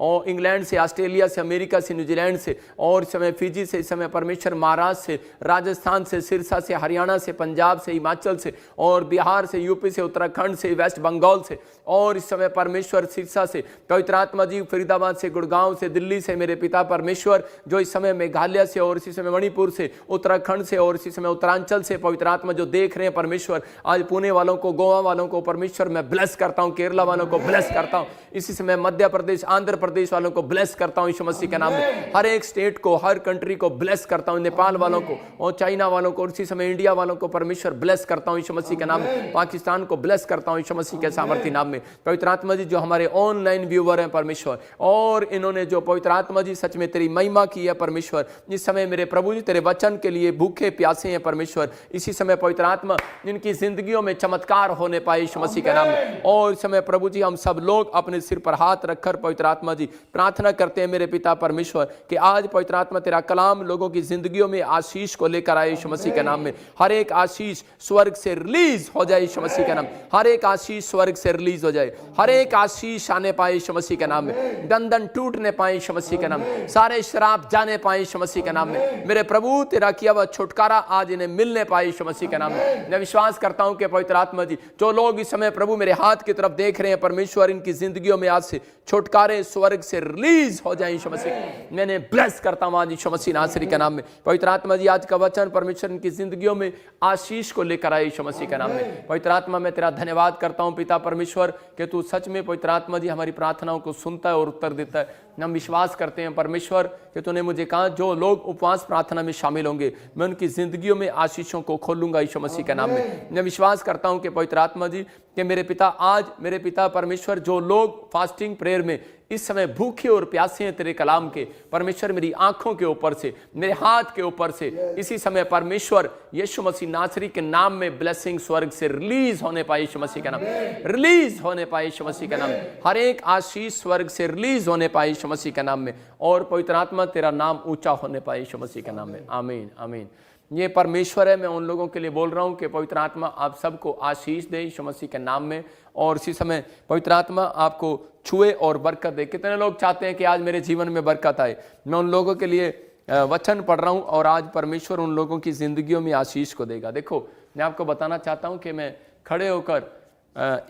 और इंग्लैंड से, ऑस्ट्रेलिया से, अमेरिका से, न्यूजीलैंड से, और इस समय फिजी से, इस समय परमेश्वर महाराष्ट्र से, राजस्थान से, सिरसा से, हरियाणा से, पंजाब से, हिमाचल से, और बिहार से, यूपी से, उत्तराखंड से, वेस्ट बंगाल से, और इस समय परमेश्वर सिरसा से, पवित्र आत्मा जी फरीदाबाद से, गुड़गांव से, दिल्ली से, मेरे पिता परमेश्वर जो इस समय मेघालय से, और इसी समय मणिपुर से, उत्तराखंड से, और इसी समय उत्तरांचल से, पवित्र आत्मा जो देख रहे हैं परमेश्वर, आज पुणे वालों को, गोवा वालों को परमेश्वर मैं ब्लेस करता हूं, केरला वालों को ब्लेस करता हूं, इसी समय मध्य प्रदेश, आंध्र प्रदेश वालों को ब्लेस करता हूं यीशु मसीह के नाम में, हर एक स्टेट को, हर कंट्री को ब्लेस करता हूं, नेपाल वालों को और चाइना वालों को, और इसी समय इंडिया वालों को परमेश्वर ब्लेस करता हूं यीशु मसीह के नाम में, पाकिस्तान को ब्लेस करता हूं यीशु मसीह के सामर्थ्य नाम में। पवित्र आत्मा जी जो हमारे ऑनलाइन व्यूअर हैं परमेश्वर, और इन्होंने जो पवित्र आत्मा जी सच में तेरी महिमा की है परमेश्वर, इस समय मेरे प्रभु जी तेरे वचन के लिए भूखे प्यासे हैं परमेश्वर, इसी समय पवित्र आत्मा जिनकी जिंदगियों में चमत्कार होने पाए यीशु मसीह के नाम में। और इस समय प्रभु जी हम सब लोग अपने सिर पर हाथ रखकर पवित्र आत्मा जी प्रार्थना करते हैं मेरे पिता परमेश्वर कि आज पवित्र आत्मा तेरा कलाम लोगों की जिंदगियों में आशीष को लेकर आए यीशु मसीह के नाम में, हर एक आशीष स्वर्ग से रिलीज हो जाए यीशु मसीह के नाम, हर एक आशीष स्वर्ग से रिलीज हो जाए, हर एक आशीष आने पाए यीशु मसीह के नाम में, बंधन टूटने पाए यीशु मसीह के नाम में, सारे श्राप जाने पाए यीशु मसीह के नाम में, मेरे प्रभु तेरा किया हुआ छुटकारा आज इन्हें मिलने पाए यीशु मसीह के नाम में। मैं विश्वास करता हूं कि पवित्र आत्मा जी जो लोग इस समय प्रभु मेरे हाथ की तरफ देख रहे हैं परमेश्वर, इनकी जिंदगियों में आज से छुटकारे स्वर्ग से रिलीज हो जाए यीशु मसीह। मैंने ब्लेस करता हूं आज यीशु मसीह नासरी के नाम में। पवित्र आत्मा जी आज का वचन परमेश्वर इनकी जिंदगियों में आशीष को लेकर आए यीशु मसीह के नाम में। पवित्र आत्मा मैं तेरा धन्यवाद करता हूं पिता परमेश्वर कि तू सच में पवित्र आत्मा जी हमारी प्रार्थनाओं को सुनता है और उत्तर देता है। हम विश्वास करते हैं परमेश्वर कि तूने मुझे कहा जो लोग उपवास प्रार्थना में शामिल होंगे मैं उनकी जिंदगियों में आशीषों को खोलूंगा यीशु मसीह के नाम में। मैं विश्वास करता हूं कि पवित्र आत्मा जी कि मेरे पिता आज मेरे पिता परमेश्वर जो लोग फास्टिंग प्रेयर में इस समय भूखे और प्यासे हैं तेरे कलाम के परमेश्वर, मेरी आंखों के ऊपर से, मेरे हाथ के ऊपर से इसी समय परमेश्वर यीशु मसीह नासरी के नाम में ब्लेसिंग स्वर्ग से रिलीज होने पाए यीशु मसीह का नाम, रिलीज होने पाए यीशु मसीह का नाम, हर एक आशीष स्वर्ग से रिलीज होने पाए यीशु मसीह के नाम में, और पवित्र आत्मा तेरा नाम ऊंचा होने पाए यीशु मसीह के नाम में। आमीन आमीन। ये परमेश्वर है, मैं उन लोगों के लिए बोल रहा हूं कि पवित्र आत्मा आप सबको आशीष दे यीशु मसीह के नाम में, और इसी समय पवित्र आत्मा आपको छुए और बरकत दे। कितने लोग चाहते हैं कि आज मेरे जीवन में बरकत आए? मैं उन लोगों के लिए वचन पढ़ रहा हूं और आज परमेश्वर उन लोगों की जिंदगियों में आशीष को देगा। देखो मैं आपको बताना चाहता हूं कि मैं खड़े होकर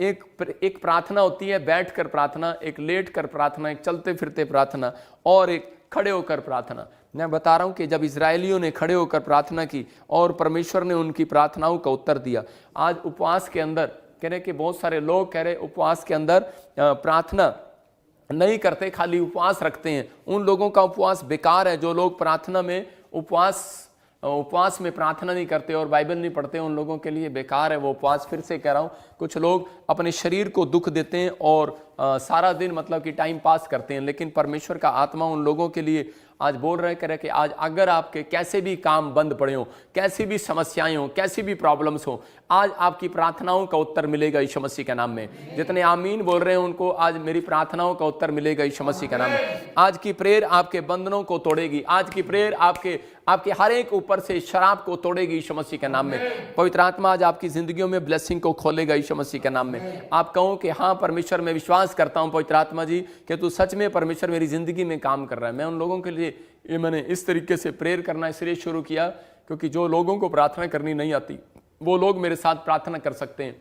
एक प्रार्थना होती है बैठ कर प्रार्थना, एक लेट कर प्रार्थना, एक चलते फिरते प्रार्थना, और एक खड़े होकर प्रार्थना। मैं बता रहा हूं कि जब इजरायलियों ने खड़े होकर प्रार्थना की और परमेश्वर ने उनकी प्रार्थनाओं का उत्तर दिया। आज उपवास के अंदर कह रहे कि बहुत सारे लोग कह रहे उपवास के अंदर प्रार्थना नहीं करते, खाली उपवास रखते हैं। उन लोगों का उपवास बेकार है जो लोग प्रार्थना में उपवास में प्रार्थना नहीं करते और बाइबल नहीं पढ़ते, उन लोगों के लिए बेकार है वो उपवास। फिर से कह रहा हूं, कुछ लोग अपने शरीर को दुख देते हैं और सारा दिन मतलब कि टाइम पास करते हैं, लेकिन परमेश्वर का आत्मा उन लोगों के लिए आज बोल रहे कह रहे कि आज अगर आपके कैसे भी काम बंद पड़े हो, कैसी भी समस्याएं हो, कैसी भी प्रॉब्लम्स हो, आज आपकी प्रार्थनाओं का उत्तर मिलेगा यीशु मसीह के नाम में। जितने आमीन बोल रहे हैं उनको आज मेरी प्रार्थनाओं का उत्तर मिलेगा यीशु मसीह के नाम में। आज की प्रेयर आपके बंधनों को तोड़ेगी, आज की प्रेयर आपके हर एक ऊपर से शराब को तोड़ेगी यीशु मसीह के नाम में। पवित्र आत्मा आज आपकी जिंदगियों में ब्लेसिंग को खोलेगा यीशु मसीह के नाम में। आप कहो कि हाँ परमेश्वर मैं विश्वास करता हूं पवित्र आत्मा जी कि तू सच में परमेश्वर मेरी जिंदगी में काम कर रहा है। मैं उन लोगों के लिए ये मैंने इस तरीके से प्रेयर करना इसलिए शुरू किया क्योंकि जो लोगों को प्रार्थना करनी नहीं आती वो लोग मेरे साथ प्रार्थना कर सकते हैं,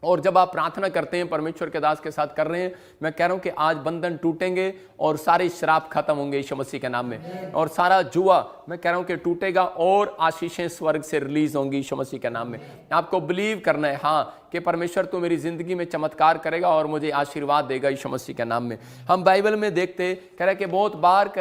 और जब आप प्रार्थना करते हैं परमेश्वर के दास के साथ कर रहे हैं, मैं कह रहा हूं कि आज बंधन टूटेंगे और सारे श्राप खत्म होंगे यीशु मसीह के नाम में, और सारा जुआ मैं कह रहा हूं कि टूटेगा और आशीषें स्वर्ग से रिलीज होंगी यीशु मसीह के नाम में। आपको बिलीव करना है हाँ कि परमेश्वर तो मेरी जिंदगी में चमत्कार करेगा और मुझे आशीर्वाद देगा यीशु मसीह के नाम में। हम बाइबल में देखते कह रहे कि बहुत बार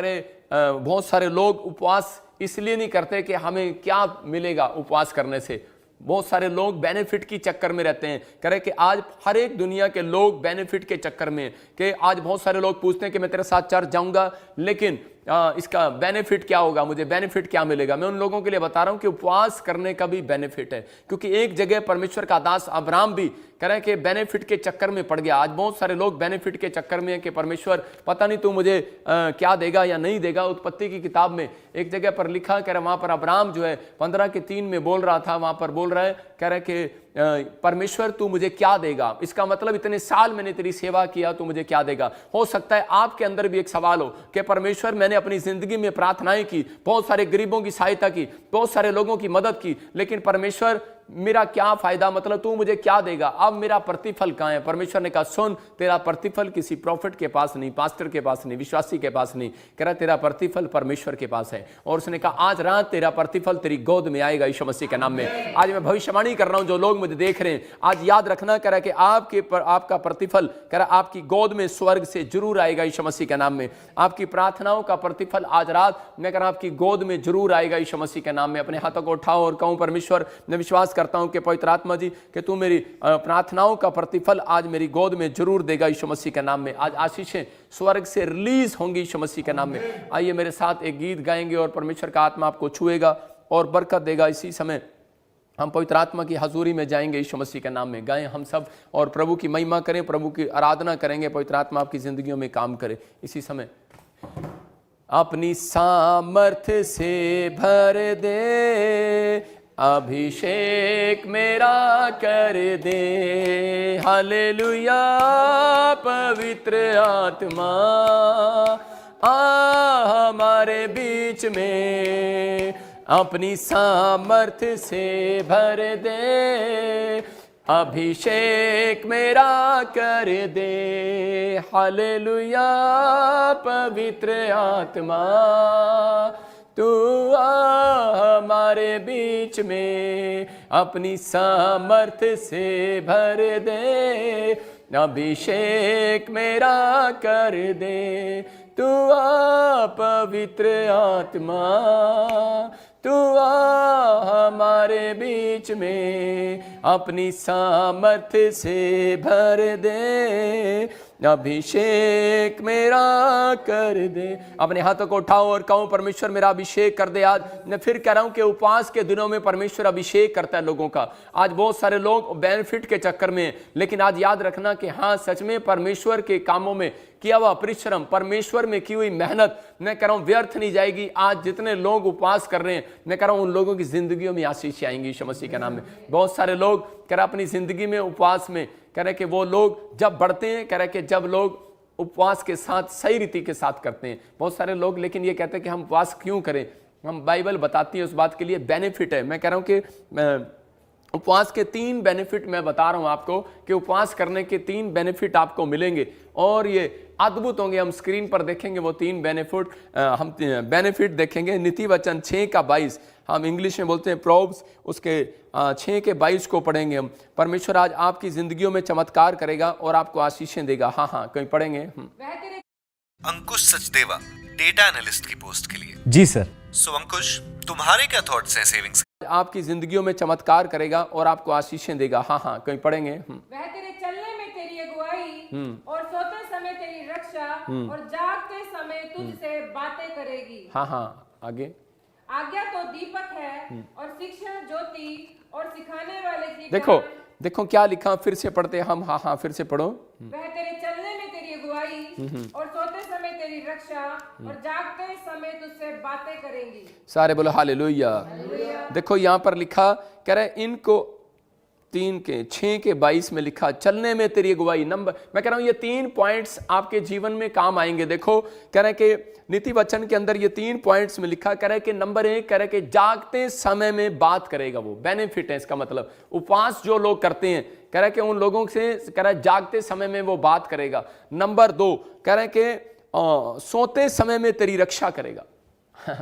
बहुत सारे लोग उपवास इसलिए नहीं करते कि हमें क्या मिलेगा उपवास करने से। बहुत सारे लोग बेनिफिट की चक्कर में रहते हैं। कह रहे कि आज हर एक दुनिया के लोग बेनिफिट के चक्कर में कि आज बहुत सारे लोग पूछते हैं कि मैं तेरे साथ चर्च जाऊंगा लेकिन इसका बेनिफिट क्या होगा, मुझे बेनिफिट क्या मिलेगा। मैं उन लोगों के लिए बता रहा हूं कि उपवास करने का भी बेनिफिट है, क्योंकि एक जगह परमेश्वर का दास अब्राहम भी कह रहे हैं कि बेनिफिट के चक्कर में पड़ गया। आज बहुत सारे लोग बेनिफिट के चक्कर में है कि परमेश्वर पता नहीं तू मुझे क्या देगा या नहीं देगा। उत्पत्ति की किताब में एक जगह पर लिखा कह रहा वहां पर अब्राहम जो है 15:3 में बोल रहा था, वहां पर बोल रहा है कह रहे कि परमेश्वर तू मुझे क्या देगा, इसका मतलब इतने साल मैंने तेरी सेवा किया, तू मुझे क्या देगा। हो सकता है आपके अंदर भी एक सवाल हो कि परमेश्वर मैंने अपनी जिंदगी में प्रार्थनाएं की, बहुत सारे गरीबों की सहायता की, बहुत सारे लोगों की मदद की, लेकिन परमेश्वर मेरा क्या फायदा, मतलब तू मुझे क्या देगा, अब मेरा प्रतिफल कहाँ है। परमेश्वर ने कहा सुन, तेरा प्रतिफल किसी प्रॉफिट के पास नहीं, पास्टर के पास नहीं, विश्वासी के पास नहीं, कह रहा तेरा प्रतिफल परमेश्वर के पास है। और उसने कहा आज रात तेरा प्रतिफल तेरी गोद में आएगा यीशु मसीह के नाम में। आज मैं भविष्यवाणी कर रहा हूं, जो लोग मुझे देख रहे हैं आज याद रखना, कह रहा कि आपका प्रतिफल कह रहा आपकी गोद में स्वर्ग से जरूर आएगा यीशु मसीह के नाम में। आपकी प्रार्थनाओं का प्रतिफल आज रात मैं कह रहा आपकी गोद में जरूर आएगा यीशु मसीह के नाम में। अपने हाथों को उठाओ और कहूं परमेश्वर मैं विश्वास करता हूं कि पवित्र आत्मा जी कि तू मेरी प्रार्थनाओं का प्रतिफल आज मेरी गोद में जरूर देगा यीशु मसीह के नाम में। आज आशीषें स्वर्ग से रिलीज होंगी यीशु मसीह के नाम में। आइए मेरे साथ एक गीत गाएंगे और परमेश्वर का आत्मा आपको छुएगा और बरकत देगा। इसी समय हम पवित्र आत्मा की हजूरी में जाएंगे यीशु मसीह के नाम में। गाएं हम सब और प्रभु की महिमा करें, प्रभु की आराधना करेंगे। पवित्र आत्मा आपकी जिंदगियों में काम करे। इसी समय अपनी सामर्थ्य से भर दे, अभिषेक मेरा कर दे, हालेलुया पवित्र आत्मा हमारे बीच में, अपनी सामर्थ्य से भर दे, अभिषेक मेरा कर दे, हालेलुया पवित्र आत्मा तू हमारे बीच में, अपनी सामर्थ्य से भर दे, अभिषेक मेरा कर दे, तू पवित्र आत्मा तू हमारे बीच में, अपनी सामर्थ्य से भर दे, अभिषेक मेरा कर दे। अपने हाथों को उठाओ और कहो परमेश्वर मेरा अभिषेक कर दे। आज मैं फिर कह रहा हूं कि उपवास के दिनों में परमेश्वर अभिषेक करता है लोगों का। आज बहुत सारे लोग बेनिफिट के चक्कर में, लेकिन आज याद रखना कि हाँ सच में परमेश्वर के कामों में किया हुआ परिश्रम, परमेश्वर में की हुई मेहनत मैं कह रहा हूं व्यर्थ नहीं जाएगी। आज जितने लोग उपवास कर रहे हैं मैं कह रहा हूं उन लोगों की जिंदगियों में आशीष आएंगी यीशु मसीह के नाम में। बहुत सारे लोग कह रहे अपनी जिंदगी में उपवास में कह रहे कि वो लोग जब बढ़ते हैं, कह रहे कि जब लोग उपवास के साथ सही रीति के साथ करते हैं बहुत सारे लोग, लेकिन ये कहते हैं कि हम उपवास क्यों करें। हम बाइबल बताती है उस बात के लिए बेनिफिट है। मैं कह रहा हूं कि उपवास के 3 बेनिफिट मैं बता रहा हूं आपको कि उपवास करने के 3 बेनिफिट आपको मिलेंगे और ये अद्भुत होंगे। हम स्क्रीन पर देखेंगे वो 3 बेनिफिट देखेंगे। नीति वचन 6:22 हम इंग्लिश में बोलते हैं प्रोव्स, उसके 6:22 को पढ़ेंगे हम। परमेश्वर आज आपकी जिंदगियों में चमत्कार करेगा और आपको आशीषें देगा। हाँ कहीं पढ़ेंगे। अंकुश सचदेवा डेटा एनालिस्ट की पोस्ट के लिए। जी सर। सो अंकुश तुम्हारे क्या थॉट्स हैं सेविंग्स? आपकी जिंदगियों में चमत्कार करेगा और आपको आशीषें देगा। हाँ कहीं पढ़ेंगे। वह तेरे चलने में तेरी अगुवाई और सोते समय तेरी रक्षा और जागते समय तुझसे बातें करेगी। हाँ आगे। आज्ञा तो दीपक है और शिक्षा ज्योति और सिखाने वाले की देखो क्या लिखा, फिर से पढ़ते हम। हाँ फिर से पढ़ो। वह तेरे चलने में तेरी अगुवाई और सोते समय तेरी रक्षा और जागते समय तुझसे बातें करेंगी। सारे बोलो हालेलुया। देखो यहाँ पर लिखा कह रहे इनको 6:22 में लिखा चलने में तेरी अगुवाई। नंबर मैं कह रहा हूं ये 3 पॉइंट्स आपके जीवन में काम आएंगे। देखो कह रहे कि नीति वचन के अंदर ये 3 पॉइंट्स में लिखा कह रहे कि नंबर 1 कह रहे कि जागते समय में बात करेगा। वो बेनिफिट है इसका मतलब उपवास जो लोग करते हैं कह रहे कि उन लोगों से कह रहे जागते समय में वो बात करेगा। नंबर 2 कह रहे कि सोते समय में तेरी रक्षा करेगा।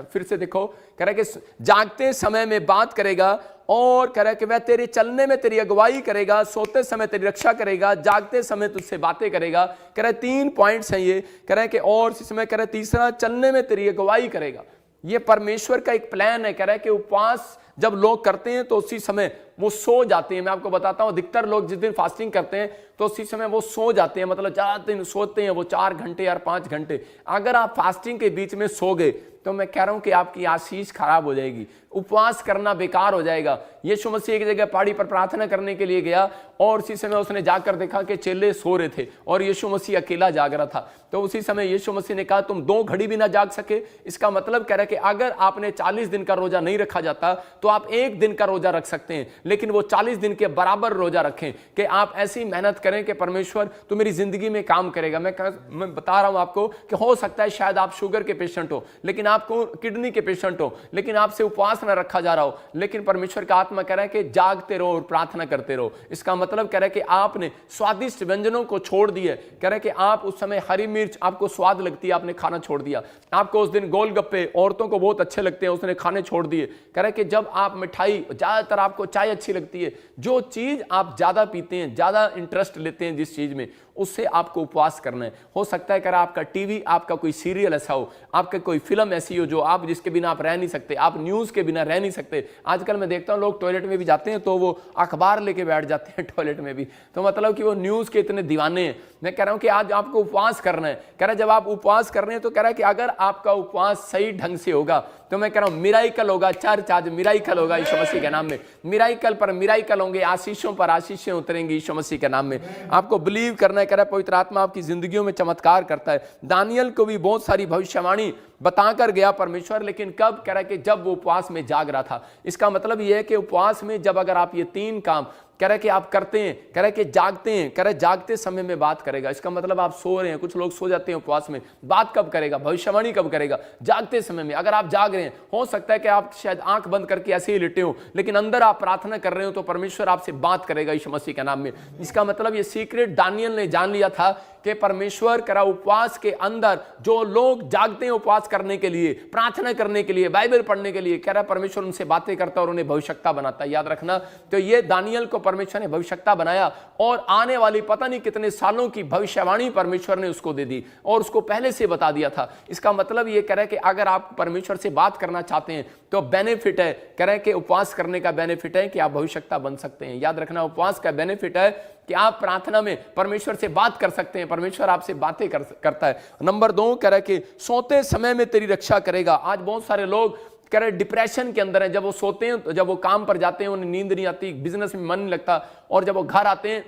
फिर से देखो कह रहा है कि जागते समय में बात करेगा और कह रहा है कि वह तेरे चलने में तेरी अगुवाई करेगा, सोते समय तेरी रक्षा करेगा, जागते समय तुझसे बातें करेगा। कह रहा है 3 पॉइंट्स हैं ये। कह रहा है कि और इस समय कह रहा है तीसरा चलने में तेरी अगुवाई करेगा। ये परमेश्वर का एक प्लान है। कह रहा है कि उपवास जब लोग करते हैं तो उसी समय वो सो जाते हैं। मैं आपको बताता हूं अधिकतर लोग जिस दिन फास्टिंग करते हैं तो उसी समय वो सो जाते हैं, मतलब ज़्यादा दिन सोते हैं वो 4 घंटे या 5 घंटे। अगर आप फास्टिंग के बीच में सो गए तो मैं कह रहा हूं कि आपकी आशीष खराब हो जाएगी, उपवास करना बेकार हो जाएगा। यीशु मसीह एक जगह पहाड़ी पर प्रार्थना करने के लिए गया और उसी समय उसने जाकर देखा कि चेले सो रहे थे और यीशु मसीह अकेला जाग रहा था। तो उसी समय यीशु मसीह ने कहा तुम 2 घड़ी भी ना जाग सके। इसका मतलब कह रहा है कि अगर आपने 40 दिन का रोजा नहीं रखा जाता तो आप 1 दिन का रोजा रख सकते हैं, लेकिन वो 40 दिन के बराबर रोजा रखें कि आप ऐसी मेहनत करें कि परमेश्वर तो मेरी जिंदगी में काम करेगा। मैं बता रहा हूं आपको कि हो सकता है शायद आप शुगर के पेशेंट हो, लेकिन आपको किडनी के पेशेंट हो, लेकिन आपसे उपवास ना रखा जा रहा हो, लेकिन परमेश्वर का आत्मा कह रहा है कि जागते रहो और प्रार्थना करते रहो। इसका मतलब कह रहा है कि आपने स्वादिष्ट व्यंजनों को छोड़ दिए। कह रहा है कि आप उस समय हरी मिर्च आपको स्वाद लगती है, आपने खाना छोड़ दिया। आपको उस दिन गोलगप्पे औरतों को बहुत अच्छे लगते हैं, उसने खाने छोड़ दिए। कह रहा है कि जब आप मिठाई, ज्यादातर आपको चाय अच्छी लगती है, जो चीज आप ज्यादा पीते हैं, ज्यादा इंटरेस्ट लेते हैं जिस चीज में, उससे आपको उपवास करना है। हो सकता है कि आपका टीवी, आपका कोई सीरियल ऐसा हो, आपका कोई फिल्म ऐसी हो जो आप जिसके बिना आप रह नहीं सकते, आप न्यूज़ के बिना रह नहीं सकते। आजकल मैं देखता हूँ लोग टॉयलेट में भी जाते हैं तो वो अखबार लेके बैठ जाते हैं टॉयलेट में भी, तो मतलब कि वो न्यूज़ के इतने दीवाने हैं। मैं कह रहा हूँ कि आज आपको उपवास करना है। कह रहा है जब आप उपवास कर रहे हैं तो कह रहा है कि अगर आपका उपवास सही ढंग से होगा तो मैं कह रहा हूँ मिराइकल होगा। चर्च आज मिराइकल होगा यीशु मसीह के नाम में। मिराइकल पर मिराइकल होंगे, आशीषों पर आशीषें उतरेंगी यीशु मसीह के नाम में। आपको बिलीव करना है। कह रहा है पवित्र आत्मा आपकी जिंदगियों में चमत्कार करता है। दानियल को भी बहुत सारी भविष्यवाणी बताकर गया परमेश्वर, लेकिन कब? कह रहा है कि जब वो उपवास में जाग रहा था। इसका मतलब यह है कि उपवास में जब अगर आप ये 3 काम कह रहा है कि आप करते हैं, कह रहा है कि जागते हैं, कह रहा है जागते समय में बात करेगा। इसका मतलब आप सो रहे हैं, कुछ लोग सो जाते हैं उपवास में, बात कब करेगा? भविष्यवाणी कब करेगा? जागते समय में। अगर आप जाग रहे हैं, हो सकता है कि आप शायद आंख बंद करके ऐसे ही लेटे हो, लेकिन अंदर आप प्रार्थना कर रहे हो तो परमेश्वर आपसे बात करेगा यीशु मसीह के नाम में। इसका मतलब ये सीक्रेट दानियल ने जान लिया था कि परमेश्वर करा उपवास के अंदर जो लोग जागते हैं उपवास करने के लिए, प्रार्थना करने के लिए, बाइबल पढ़ने के लिए, कह रहा परमेश्वर उनसे बातें करता और उन्हें भविष्यता बनाता है। याद रखना, तो ये दानियल को परमेश्वर ने भविष्यता बनाया और आने वाली पता नहीं कितने सालों की भविष्यवाणी परमेश्वर ने उसको दे दी और उसको पहले से बता दिया था। इसका मतलब ये कह रहा है कि अगर आप परमेश्वर से बात करना चाहते हैं तो बेनिफिट है, कह रहे हैं कि उपवास करने का बेनिफिट है कि आप भविष्यता बन सकते हैं। याद रखना, उपवास का बेनिफिट है कि आप प्रार्थना में परमेश्वर से बात कर सकते हैं, परमेश्वर आपसे बातें करता है। नंबर 2 कह रहा है कि सोते समय में तेरी रक्षा करेगा। आज बहुत सारे लोग कह रहे डिप्रेशन के अंदर है। जब वो सोते हैं, जब वो काम पर जाते हैं उन्हें नींद नहीं आती, बिजनेस में मन नहीं लगता, और जब वो घर आते हैं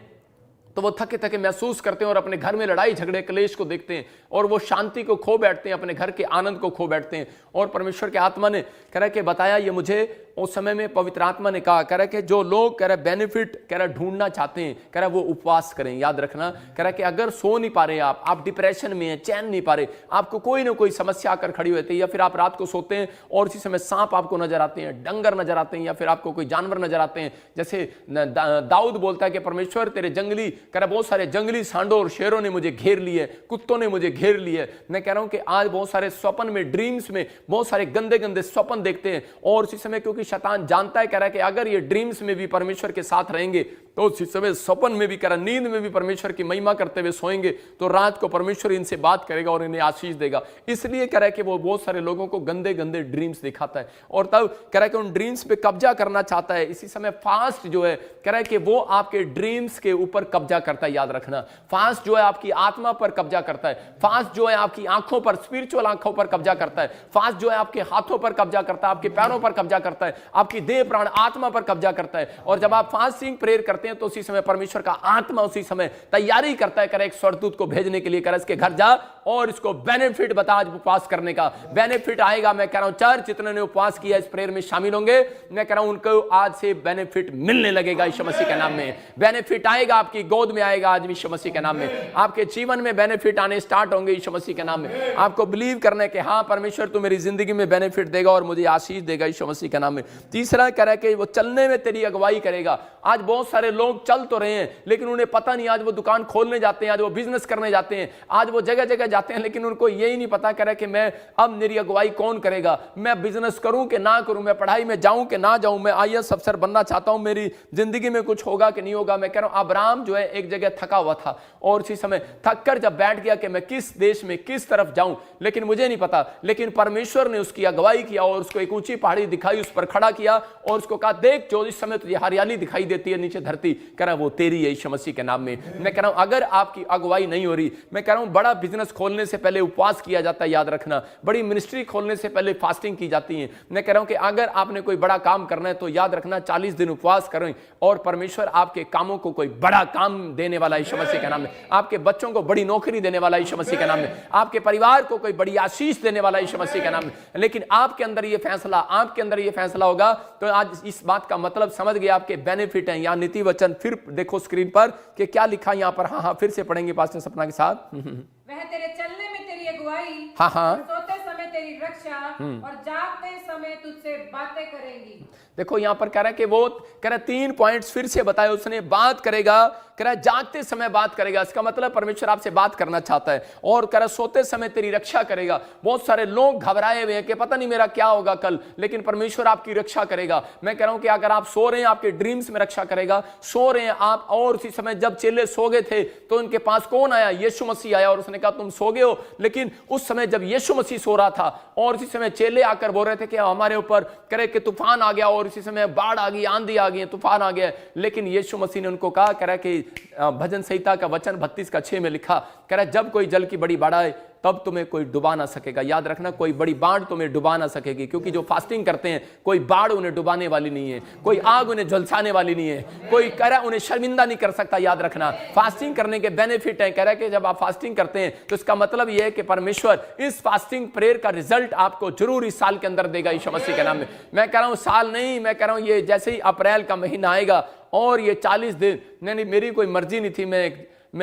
तो वो थके थके महसूस करते हैं और अपने घर में लड़ाई झगड़े क्लेश को देखते हैं और वो शांति को खो बैठते हैं, अपने घर के आनंद को खो बैठते हैं। और परमेश्वर के आत्मा ने कह रहा कि बताया ये मुझे उस समय में, पवित्र आत्मा ने कहा, कह रहा कि जो लोग कह रहा बेनिफिट कह रहा ढूंढना चाहते हैं, कह रहा वो उपवास करें। याद रखना, कह रहा कि अगर सो नहीं पा रहे आप डिप्रेशन में हैं, चैन नहीं पा रहे, आपको कोई ना कोई समस्या आकर खड़ी होती है, या फिर आप रात को सोते हैं और इसी समय सांप आपको नजर आते हैं, डंगर नजर आते हैं, या फिर आपको कोई जानवर नजर आते हैं। जैसे दाऊद बोलता है कि परमेश्वर तेरे जंगली, कह रहा बहुत सारे जंगली सांडों और शेरों ने मुझे घेर लिए, कुत्तों ने मुझे घेर लिए। मैं कह रहा हूं कि आज बहुत सारे स्वप्न में, ड्रीम्स में बहुत सारे गंदे गंदे स्वप्न देखते हैं और उसी समय क्योंकि शैतान जानता है, कह रहा है कि अगर ये ड्रीम्स में भी परमेश्वर के साथ रहेंगे तो उसी समय स्वप्न में भी, कह रहा नींद में भी परमेश्वर की महिमा करते हुए सोएंगे तो रात को परमेश्वर इनसे बात करेगा और इन्हें आशीष देगा। इसलिए कह रहा है कि वो बहुत सारे लोगों को गंदे गंदे ड्रीम्स दिखाता है और तब कह रहा है कि उन ड्रीम्स पे कब्जा करना चाहता है। इसी समय फास्ट जो है, कह रहा है कि वो आपके ड्रीम्स के ऊपर कब्जा करता है। याद रखना, फास्ट जो है आपकी आत्मा पर कब्जा करता है, फास्ट जो है आपकी आंखों पर, स्पिरिचुअल आंखों पर कब्जा करता है, फास्ट जो है आपके हाथों पर कब्जा करता है, आपके पैरों पर कब्जा करता है, आपकी देह प्राण आत्मा पर कब्जा करता है। और जब आप फास्टिंग प्रेयर करते हैं तो उसी समय परमेश्वर का आत्मा उसी समय तैयारी करता है, करे एक स्वर्गदूत को भेजने के लिए, करे इसके घर जा और इसको बेनिफिट बता। आज उपवास करने का बेनिफिट आएगा। मैं कह रहा हूं चर्च जितने ने उपवास किया इस प्रेयर में शामिल होंगे, मैं कह रहा हूं उनको आज से बेनिफिट मिलने लगेगा यीशु मसीह के नाम में। बेनिफिट आएगा, आपकी गोद में आएगा आज यीशु मसीह के नाम में। आपके जीवन में बेनिफिट आने स्टार्ट होंगे यीशु मसीह के नाम में। आपको बिलीव करना है कि हां परमेश्वर तू मेरी जिंदगी में बेनिफिट देगा और मुझे आशीष देगा यीशु मसीह के नाम में। तीसरा कह रहा है कि वो चलने में तेरी अगुवाई करेगा। आज बहुत सारे लोग चल तो रहे हैं लेकिन उन्हें पता नहीं, आज वो दुकान खोलने जाते हैं, आज वो बिजनेस करने जाते हैं, आज वो जगह जगह जाते हैं, लेकिन उनको यही नहीं पता करे कि मैं अब मेरी अगुवाई कौन करेगा, मैं बिजनेस करूं कि ना करूं, मैं पढ़ाई में जाऊं कि ना जाऊं, मैं आईएएस अफसर बनना चाहता हूं, मेरी जिंदगी में कुछ होगा कि नहीं होगा। मैं कह रहा हूं अब्राहम जो है एक जगह थका हुआ था और उसी समय थक कर जब बैठ गया कि मैं किस देश में किस तरफ जाऊं, लेकिन मुझे नहीं पता, लेकिन परमेश्वर ने उसकी अगुवाई किया और उसको एक ऊंची पहाड़ी दिखाई, उस पर खड़ा किया और उसको कहा देख जो इस समय तुझे हरियाली दिखाई देती है नीचे धरती, कह रहा वो तेरी है यीशु मसीह के नाम में। मैं कह रहा हूं अगर आपकी अगुवाई नहीं हो रही, मैं कह रहा हूं बड़ा बिजनेस खोलने से पहले उपवास किया जाता है, याद रखना, बड़ी मिनिस्ट्री खोलने से पहले फास्टिंग की जाती है। मैं कह रहा हूं कि अगर आपने कोई बड़ा काम करना है तो याद रखना 40 दिन उपवास करें और परमेश्वर आपके कामों को कोई बड़ा काम देने वाला यीशु मसीह के नाम में, आपके बच्चों को बड़ी नौकरी देने वाला यीशु मसीह के नाम में, आपके परिवार को कोई बड़ी आशीष देने वाला यीशु मसीह के नाम में। लेकिन आपके अंदर ये फैसला, आपके अंदर ये फैसला होगा तो आज इस बात का मतलब समझ गए, आपके बेनिफिट हैं। यहाँ नीति वचन फिर देखो स्क्रीन पर कि क्या लिखा यहाँ पर, हाँ फिर से पढ़ेंगे पास्टर सपना के साथ। वह तेरे चलने में तेरी अगुवाई, हाँ। और सोते समय तेरी रक्षा, और जागते समय तुझसे बातें करेंगी। देखो यहां पर कह रहा है कि वो कह रहा 3 पॉइंट्स फिर से बताए उसने, बात करेगा, कह रहा जागते समय बात करेगा, इसका मतलब परमेश्वर आपसे बात करना चाहता है, और कह रहा सोते समय तेरी रक्षा करेगा। बहुत सारे लोग घबराए हुए हैं कि पता नहीं मेरा क्या होगा कल, लेकिन परमेश्वर आपकी रक्षा करेगा। मैं कह रहा हूं कि अगर आप सो रहे हैं आपके ड्रीम्स में रक्षा करेगा, सो रहे हैं आप, और उसी समय जब चेले सो गए थे तो उनके पास कौन आया, यीशु मसीह आया और उसने कहा तुम सो गए हो, लेकिन उस समय जब यीशु मसीह सो रहा था और उसी समय चेले आकर बोल रहे थे कि हमारे ऊपर करे कि तूफान आ गया और इसी समय बाढ़ आ गई, आंधी आ गई, तूफान आ गया, लेकिन यीशु मसीह ने उनको कहा, कह रहा कि भजन संहिता का वचन 32:6 में लिखा, कह रहा जब कोई जल की बड़ी बाढ़ आए तब तुम्हें कोई डुबा ना सकेगा। याद रखना कोई बड़ी बाढ़ तुम्हें डुबा ना सकेगी, क्योंकि जो फास्टिंग करते हैं कोई बाढ़ उन्हें डुबाने वाली नहीं है, कोई आग उन्हें झुलसाने वाली नहीं है, कोई कह रहा उन्हें शर्मिंदा नहीं कर सकता। याद रखना फास्टिंग करने के बेनिफिट है, कह रहा है कि जब आप फास्टिंग करते हैं तो इसका मतलब यह है कि परमेश्वर इस फास्टिंग प्रेयर का रिजल्ट आपको जरूर इस साल के अंदर देगा यीशु मसीह के नाम में। मैं कह रहा हूं साल नहीं, मैं कह रहा हूं ये जैसे ही अप्रैल का महीना आएगा और ये 40 दिन, नहीं मेरी कोई मर्जी नहीं थी, मैं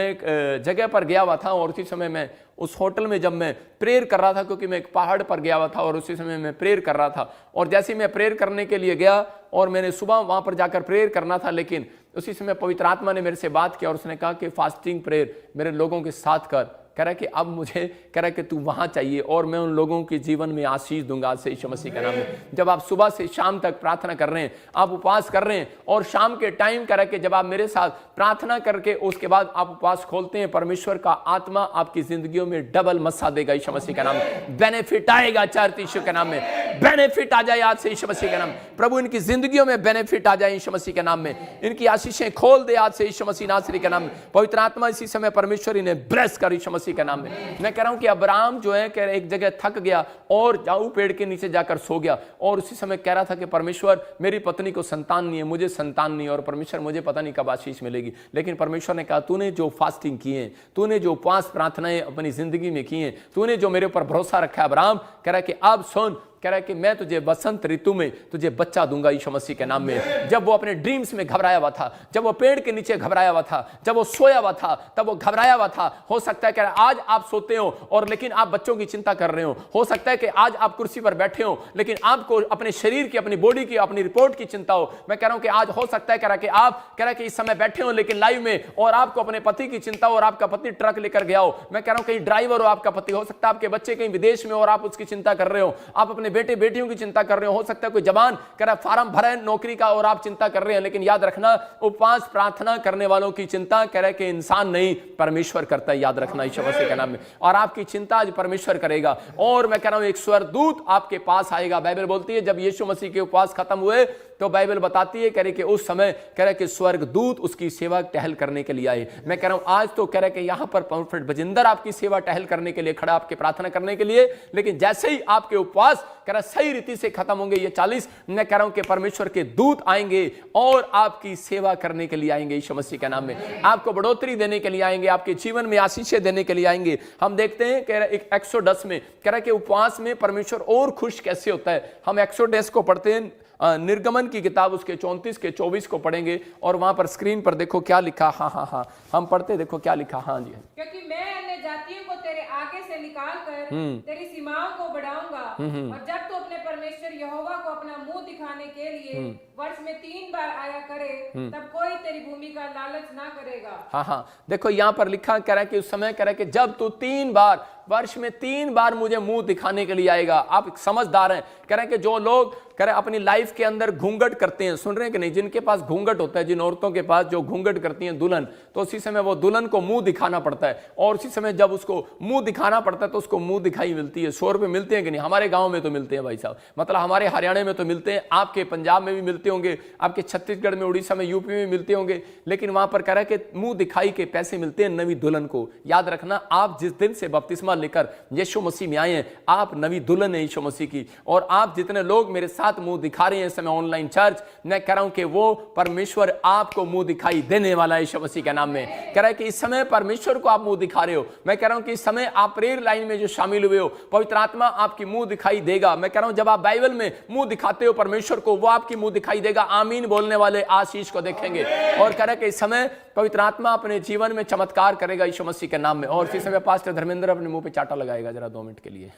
एक जगह पर गया हुआ था और उसी समय मैं उस होटल में जब मैं प्रेयर कर रहा था, क्योंकि मैं एक पहाड़ पर गया हुआ था और उसी समय मैं प्रेयर कर रहा था, और जैसे ही मैं प्रेयर करने के लिए गया और मैंने सुबह वहां पर जाकर प्रेयर करना था, लेकिन उसी समय पवित्र आत्मा ने मेरे से बात किया और उसने कहा कि फास्टिंग प्रेयर मेरे लोगों के साथ कर। कह रहा है कि अब मुझे कह रहा है कि तू वहां चाहिए और मैं उन लोगों के जीवन में आशीष दूंगा आज से यीशु मसीह के नाम में। जब आप सुबह से शाम तक प्रार्थना कर रहे हैं, आप उपवास कर रहे हैं और शाम के टाइम कह रहा है कि जब आप मेरे साथ प्रार्थना करके उसके बाद आप उपवास खोलते हैं, परमेश्वर का आत्मा आपकी जिंदगियों में डबल मस्सा देगा यीशु मसीह के नाम में। बेनिफिट आएगा चार यीशु के नाम में, बेनिफिट आ जाए आज से यीशु मसीह के नाम में। प्रभु इनकी जिंदगियों में बेनिफिट आ जाए यीशु मसीह के नाम में, इनकी आशीषें खोल दे आज से यीशु मसीह नासरी के नाम में। पवित्र आत्मा इसी समय परमेश्वर इन्हें ब्लेस कर यीशु मसीह के नाम में। मैं कह रहा हूं कि अब्राहम जो है कह एक जगह थक गया और जाऊ पेड़ के नीचे जाकर सो गया और उसी समय कह रहा था कि परमेश्वर मेरी पत्नी को संतान नहीं है, मुझे संतान नहीं है और परमेश्वर मुझे पता नहीं कब आशीष मिलेगी। लेकिन परमेश्वर ने कहा तूने जो फास्टिंग किए, तूने जो उपवास प्रार्थनाएं अपनी जिंदगी में की हैं, तूने जो मेरे ऊपर भरोसा रखा है अब्राहम, कह रहा है कि अब सुन, कह रहा है कि मैं तुझे बसंत ऋतु में तुझे बच्चा दूंगा यीशु मसीह के नाम में। जब वो अपने ड्रीम्स में घबराया हुआ था, जब वो पेड़ के नीचे घबराया हुआ था, जब वो सोया हुआ था, तब वो घबराया हुआ था। हो सकता है कि आज आप सोते हो और लेकिन आप बच्चों की चिंता कर रहे हो सकता है कि आज आप कुर्सी पर बैठे हो लेकिन आपको अपने शरीर की, अपनी बॉडी की, अपनी रिपोर्ट की चिंता हो। मैं कह रहा हूं कि आज हो सकता है कह रहा कि आप कह रहा कि इस समय बैठे हो लेकिन लाइव में और आपको अपने पति की चिंता हो और आपका पति ट्रक लेकर गया हो। मैं कह रहा हूं कहीं ड्राइवर हो आपका पति, हो सकता है आपके बच्चे कहीं विदेश में और आप उसकी चिंता कर रहे हो, आप अपने बेटे बेटियों की कर रहे हो सकता है कोई जवान कह रहा फार्म भरा है नौकरी का और आप चिंता कर रहे हैं। लेकिन याद रखना उपवास प्रार्थना करने वालों की चिंता कह रहा है कि इंसान नहीं, परमेश्वर करता है। याद रखना यीशु मसीह के नाम में, और आपकी चिंता आज परमेश्वर करेगा। और मैं कह रहा हूं एक स्वर्गदूत आपके पास आएगा। बाइबल बोलती है जब यीशु मसीह के उपवास खत्म हुए तो बाइबल बताती है कह रहे कि उस समय कह रहे कि स्वर्गदूत उसकी सेवा टहल करने के लिए आए। मैं कह रहा हूं आज तो कह रहे कि यहां पर प्रोफेट बजिंदर आपकी सेवा टहल करने के लिए खड़ा, आपके प्रार्थना करने के लिए। लेकिन जैसे ही आपके उपवास कह रहा सही रीति से खत्म होंगे ये 40, मैं कह रहा हूं कि परमेश्वर के दूत आएंगे और आपकी सेवा करने के लिए आएंगे यीशु मसीह के नाम में, आपको बढ़ोतरी देने के लिए आएंगे, आपके जीवन में आशीषें देने के लिए आएंगे। हम देखते हैं कह रहे एक्सोडस में कह रहा कि उपवास में परमेश्वर और खुश कैसे होता है। हम एक्सोडस को पढ़ते हैं, निर्गमन की किताब उसके 34 के 24 को पढ़ेंगे और वहां पर स्क्रीन पर देखो क्या लिखा। हाँ हम पढ़ते, देखो क्या लिखा। हाँ जी, क्योंकि मैं अन्य जातियों को तेरे आगे से निकाल कर तेरी सीमाओं को बढ़ाऊंगा और जब तू अपने परमेश्वर यहोवा को अपना मुंह दिखाने के लिए वर्ष में 3 बार आया करे तब कोई तेरी भूमि का लालच ना करेगा। हाँ देखो यहाँ पर लिखा कह रहा है कि उस समय कह रहा है कि जब तू 3 बार वर्ष में 3 बार मुझे मुंह दिखाने के लिए आएगा। आप समझदार हैं। कह रहे हैं कि जो लोग कह रहे अपनी लाइफ के अंदर घूंघट करते हैं, सुन रहे हैं कि नहीं, जिनके पास घूंघट होता है, जिन औरतों के पास जो घूंघट करती हैं दुल्हन, तो उसी समय वो दुल्हन को मुंह दिखाना पड़ता है, और उसी समय जब उसको मुंह दिखाना पड़ता है तो उसको मुंह दिखाई मिलती है। 100 रुपये मिलते हैं कि नहीं? हमारे गांव में तो मिलते हैं भाई साहब, मतलब हमारे हरियाणा में तो मिलते हैं, आपके पंजाब में भी मिलते होंगे, आपके छत्तीसगढ़ में, उड़ीसा में, यूपी में मिलते होंगे, लेकिन वहां पर कह रहा है कि मुंह दिखाई के पैसे मिलते हैं नवी दुल्हन को। याद रखना, आप जिस दिन से बपतिस्मा लेकर यीशु मसीह में आए हैं, आप नवी दुल्हन है यीशु मसीह की। और आप जितने लोग मेरे साथ मुंह दिखा रहे हैं इस समय ऑनलाइन चर्च, मैं कह रहा हूं कि वो परमेश्वर आपको मुंह दिखाई देने वाला है यीशु मसीह के नाम में। कह रहा है कि इस समय परमेश्वर को आप मुंह दिखा रहे हो। मैं कह रहा हूं कि इस समय आप प्रेयर लाइन में जो शामिल हुए हो, पवित्र आत्मा आपकी मुंह दिखाई देगा। मैं कह रहा हूं जब आप बाइबल में मुंह दिखाते हो परमेश्वर को, वो आपकी मुंह दिखाई देगा। आमीन बोलने वाले आशीष को देखेंगे। और कह रहा है कि इस समय पवित्र आत्मा अपने जीवन में चमत्कार करेगा यीशु मसीह के नाम में। और इसी समय पास्टर धर्मेंद्र अपने मुंह पे चाटा लगाएगा जरा 2 मिनट के लिए।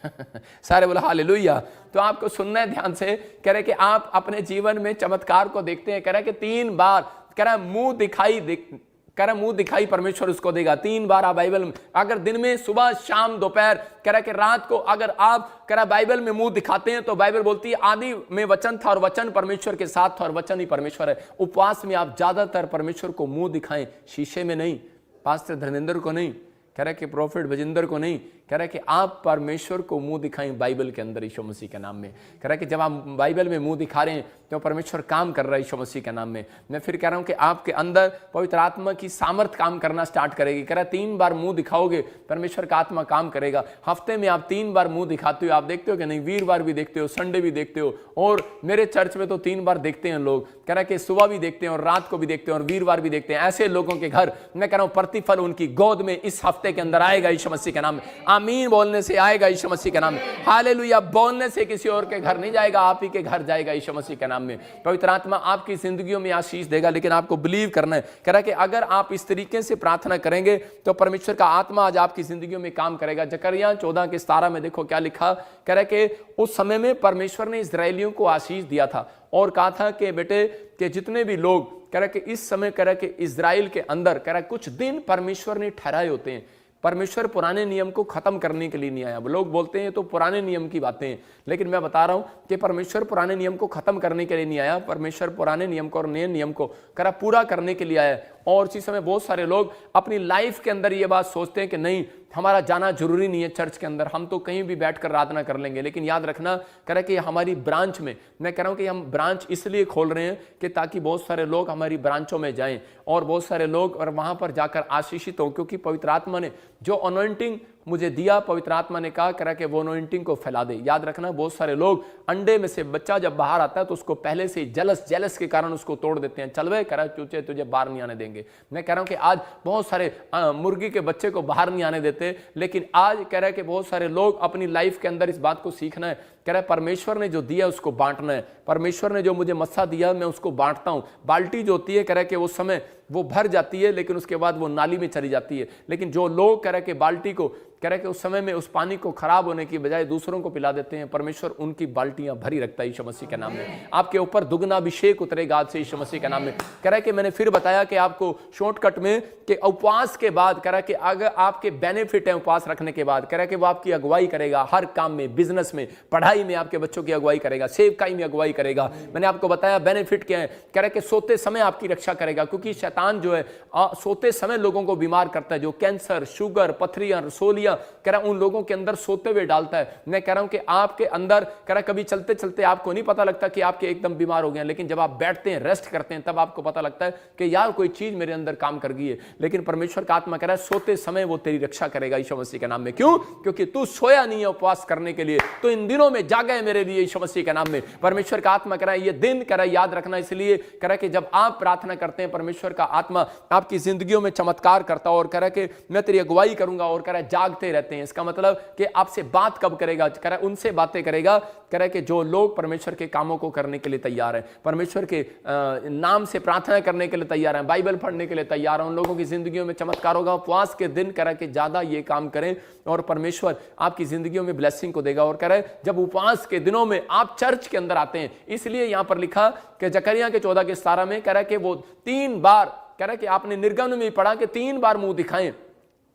सारे बोला हालेलुया। तो आपको सुनना है ध्यान से। कह रहे कि आप अपने जीवन में चमत्कार को देखते हैं। कह रहा है कि 3 बार कह रहा है मुंह दिखाई परमेश्वर उसको देगा। 3 बार आप बाइबल में, अगर दिन में, सुबह, शाम, दोपहर, कह रहा है कि रात को अगर आप कह रहा बाइबल में मुंह दिखाते हैं, तो बाइबल बोलती है आदि में वचन था और वचन परमेश्वर के साथ था और वचन ही परमेश्वर है। उपवास में आप ज्यादातर परमेश्वर को मुंह दिखाएं, शीशे में नहीं, पास्टर धर्मेंद्र को नहीं, कह रहा है कि प्रोफेट बजिंदर को नहीं, कह रहा है कि आप परमेश्वर को मुंह दिखाएं बाइबल के अंदर यीशु मसीह के नाम में। कह रहा है कि जब आप बाइबल में मुंह दिखा रहे हैं तो परमेश्वर काम कर रहा है यीशु मसीह के नाम में। मैं फिर कह रहा हूं कि आपके अंदर पवित्र आत्मा की सामर्थ काम करना स्टार्ट करेगी। कह रहा है 3 बार मुंह दिखाओगे, परमेश्वर का आत्मा काम करेगा। हफ्ते में आप 3 बार मुंह दिखाते हो। आप देखते हो कि नहीं? वीरवार भी देखते हो, संडे भी देखते हो, और मेरे चर्च में तो 3 बार देखते हैं लोग। कह रहा है कि सुबह भी देखते हैं और रात को भी देखते हैं और वीरवार भी देखते हैं। ऐसे लोगों के घर मैं कह रहा हूं प्रतिफल उनकी गोद में इस हफ्ते के अंदर आएगा यीशु मसीह के नाम में। आमीन बोलने से आएगा यीशु मसीह के नाम में। हालेलुया बोलने से किसी और के घर नहीं जाएगा, आप ही के घर जाएगा यीशु मसीह के नाम में। पवित्र आत्मा आपकी जिंदगियों में आशीष देगा, लेकिन आपको बिलीव करना है। कह रहा है कि अगर आप इस तरीके से प्रार्थना करेंगे तो परमेश्वर का आत्मा आज आपकी जिंदगियों में काम करेगा। जकरिया 14:17 में देखो क्या लिखा। कह रहा है कि उस समय में परमेश्वर ने इस्राएलियों को आशीष दिया था और कहा था कि बेटे कि जितने भी लोग, कह रहा है कि इस समय, कह रहा है कि इजराइल के अंदर, कह रहा है कुछ दिन परमेश्वर ने ठहराए होते हैं। परमेश्वर पुराने नियम को खत्म करने के लिए नहीं आया। लोग बोलते हैं तो पुराने नियम की बातें हैं, लेकिन मैं बता रहा हूं कि परमेश्वर पुराने नियम को खत्म करने के लिए नहीं आया। परमेश्वर पुराने नियम को और नए नियम को करा पूरा करने के लिए आया। और इसी समय बहुत सारे लोग अपनी लाइफ के अंदर ये बात सोचते हैं कि नहीं, हमारा जाना जरूरी नहीं है चर्च के अंदर, हम तो कहीं भी बैठकर आराधना कर लेंगे। लेकिन याद रखना, कह रहा है कि हमारी ब्रांच में, मैं कह रहा हूं कि हम ब्रांच इसलिए खोल रहे हैं कि ताकि बहुत सारे लोग हमारी ब्रांचों में जाएं और बहुत सारे लोग और वहां पर जाकर आशीषित हों। क्योंकि पवित्र आत्मा ने जो अनॉइंटिंग मुझे दिया, पवित्र आत्मा ने कहा करा कि वो अनॉइंटिंग को फैला दे। याद रखना, बहुत सारे लोग अंडे में से बच्चा जब बाहर आता है तो उसको पहले से जेलस के कारण उसको तोड़ देते हैं। चल वे करा चूचे तुझे बाहर नहीं आने देंगे। मैं कह रहा हूं कि आज बहुत सारे मुर्गी के बच्चे को बाहर नहीं आने देते, लेकिन आज कह रहा है कि बहुत सारे लोग अपनी लाइफ के अंदर इस बात को सीखना है। कह रहा है परमेश्वर ने जो दिया उसको बांटना है। परमेश्वर ने जो मुझे मस्सा दिया मैं उसको बांटता हूं। बाल्टी जो होती है, कह रहा है कि उस समय वो भर जाती है, लेकिन उसके बाद वो नाली में चली जाती है। लेकिन जो लोग कह रहे कि बाल्टी को, कह रहे कि उस समय में उस पानी को खराब होने की बजाय दूसरों को पिला देते हैं, परमेश्वर उनकी बाल्टियां भरी रखता है यीशु मसीह के नाम में। आपके ऊपर दुगना अभिषेक उतरेगा आज से यीशु मसीह के नाम में। कह रहा है कि मैंने फिर बताया कि आपको शॉर्टकट में कि उपवास के बाद, कह रहा है कि अगर आपके बेनिफिट है उपवास रखने के बाद, कह रहा है कि वो आपकी अगुवाई करेगा हर काम में, बिजनेस में, पढ़ाई में, आपके बच्चों की अगुवाई करेगा, सेवकाई में अगुवाई करेगा। मैंने आपको बताया बेनिफिट क्या है। कह रहा है कि सोते समय आपकी रक्षा करेगा, क्योंकि शैतान जो है सोते समय लोगों को बीमार करता है। जो कैंसर, शुगर, पथरियां, रसोलियां, कह रहा उन लोगों के अंदर सोते हुए डालता है। मैं कह रहा हूं कि आपके अंदर, कह रहा कभी चलते चलते आपको नहीं पता लगता कि आपके एकदम बीमार हो गए, लेकिन जब आप बैठते हैं, रेस्ट करते हैं, तब आपको पता लगता है कि यार कोई चीज मेरे अंदर काम कर गई है। लेकिन परमेश्वर का आत्मा कह रहा है सोते समय वो तेरी रक्षा करेगा यीशु मसीह के नाम में। क्यों? क्योंकि तू सोया नहीं है उपवास करने के लिए, तो इन दिनों में जागा है मेरे लिए यीशु मसीह के नाम में। परमेश्वर का आत्मा कह रहा है ये दिन, कह रहा है याद रखना, इसलिए कह रहा है कि जब आप प्रार्थना करते हैं परमेश्वर का आत्मा आपकी जिंदगियों में चमत्कार करता है और कह रहा है कि मैं तेरी अगुवाई करूंगा, और कह रहा है जागते रहते हैं। इसका मतलब कि आपसे बात कब करेगा? कह रहा है उनसे बातें करेगा, कह रहा है कि जो लोग परमेश्वर के कामों को करने के लिए तैयार हैं, परमेश्वर के नाम से प्रार्थना करने के लिए तैयार हैं, बाइबल पढ़ने के लिए तैयार हैं, उन लोगों की जिंदगियों में चमत्कार होगा। उपवास के दिन कह रहा है कि ज्यादा ये काम करें और परमेश्वर आपकी जिंदगियों में ब्लेसिंग को देगा। और कह रहा है जब उपवास के दिनों में आप चर्च के अंदर आते हैं, इसलिए यहां पर लिखा कि जकरिया के 14:17 में कह रहा है कि वो 3 बार, कह रहा है कि आपने निर्गमन में पढ़ा कि 3 बार मुंह दिखाएं।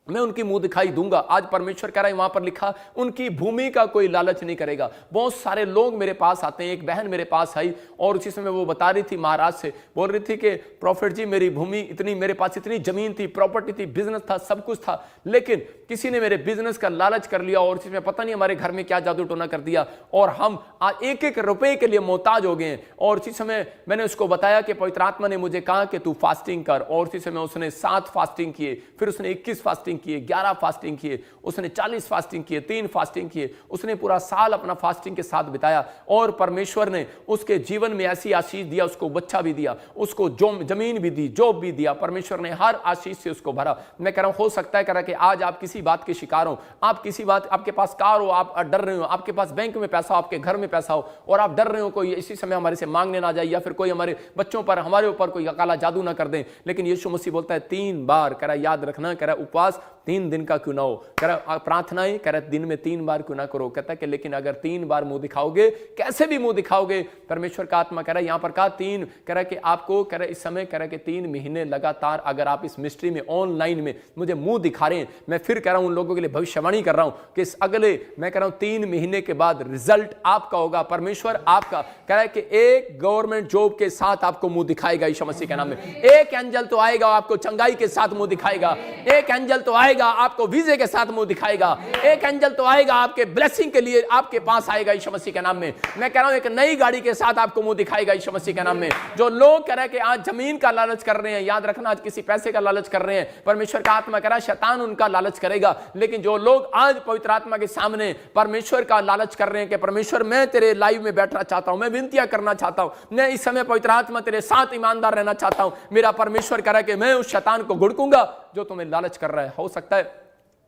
मैं उनकी मुंह दिखाई दूंगा। आज परमेश्वर कह रहा है वहां पर लिखा, उनकी भूमि का कोई लालच नहीं करेगा। बहुत सारे लोग मेरे पास आते हैं। एक बहन मेरे पास आई और उसी समय वो बता रही थी, महाराज से बोल रही थी कि प्रॉफिट जी मेरी भूमि इतनी, मेरे पास इतनी जमीन थी, प्रॉपर्टी थी, बिजनेस था, सब कुछ था, लेकिन किसी ने मेरे बिजनेस का लालच कर लिया और इसमें पता नहीं हमारे घर में क्या जादू टोना कर दिया और हम आज एक एक रुपए के लिए मोहताज हो गए हैं। और उसी समय मैंने उसको बताया कि पवित्र आत्मा ने मुझे कहा कि तू फास्टिंग कर। और उसी समय उसने 7 फास्टिंग किए, फिर उसने 21 फास्टिंग किए, 11 फास्टिंग किए, उसने 40 फास्टिंग किए, 3 फास्टिंग किए। उसने पूरा साल अपना फास्टिंग के साथ बिताया और परमेश्वर ने उसके जीवन में ऐसी आशीष दिया, उसको बच्चा भी दिया, उसको जमीन भी दी, जॉब भी दिया। परमेश्वर ने हर आशीष से उसको भरा। मैं कह रहा हूं हो सकता है कह रहा कि आज आप किसी बात के शिकार हो, आप किसी बात, आपके पास कार हो, आप डर रहे हो, आपके पास बैंक में पैसा हो, आपके घर में पैसा हो और आप डर रहे हो कोई इसी समय हमारे से मांगने ना जाए या फिर कोई हमारे बच्चों पर, हमारे ऊपर कोई काला जादू ना कर दे। लेकिन यीशु मसीह बोलता है 3 बार, कह रहा याद रखना, कह रहा उपवास 3 दिन का क्यों ना हो, कह रहा प्रार्थनाएं कह रहा दिन में 3 बार क्यों ना करो। कहता है कि लेकिन अगर 3 बार मुंह दिखाओगे, कैसे भी मुंह दिखाओगे, परमेश्वर का आत्मा कह रहा है यहां पर कहा 3, कह रहा कि आपको कह रहा इस समय कह रहा कि 3 महीने लगातार अगर आप इस मिस्ट्री में ऑनलाइन में मुझे मुंह दिखा रहे हैं, मैं फिर कह रहा हूं उन लोगों के लिए भविष्यवाणी कर रहा हूं कि इस अगले मैं कह रहा हूं 3 महीने के बाद रिजल्ट आपका होगा। परमेश्वर आपका कह रहा है कि एक गवर्नमेंट जॉब के साथ आपको मुंह दिखाएगा यीशु मसीह के नाम में। एक एंजल तो आएगा आपको चंगाई के साथ मुंह दिखाएगा, एक एंजल तो आएगा आपको वीजे के साथ मुंह दिखाएगा, एक एंजल तो आएगा आपके ब्लेसिंग के लिए आपके पास आएगा यीशु मसीह के नाम में। मैं कह रहा हूं एक नई गाड़ी के साथ आपको मुंह दिखाएगा यीशु मसीह के नाम में। जो लोग कह रहे हैं कि आज जमीन का लालच कर रहे हैं, याद रखना आज किसी पैसे का लालच कर रहे हैं, परमेश्वर का आत्मा कह रहा है शैतान उनका लालच करेगा। लेकिन जो लोग आज पवित्र आत्मा के सामने परमेश्वर का लालच कर रहे हैं कि परमेश्वर मैं तेरे लाइव में बैठना चाहता हूं, मैं विनतियां करना चाहता हूं, मैं इस समय पवित्र आत्मा तेरे साथ ईमानदार रहना चाहता हूं, मेरा परमेश्वर कह रहा है कि मैं उस शैतान को घुड़कूंगा जो तुम्हें लालच कर रहा है। हो सकता है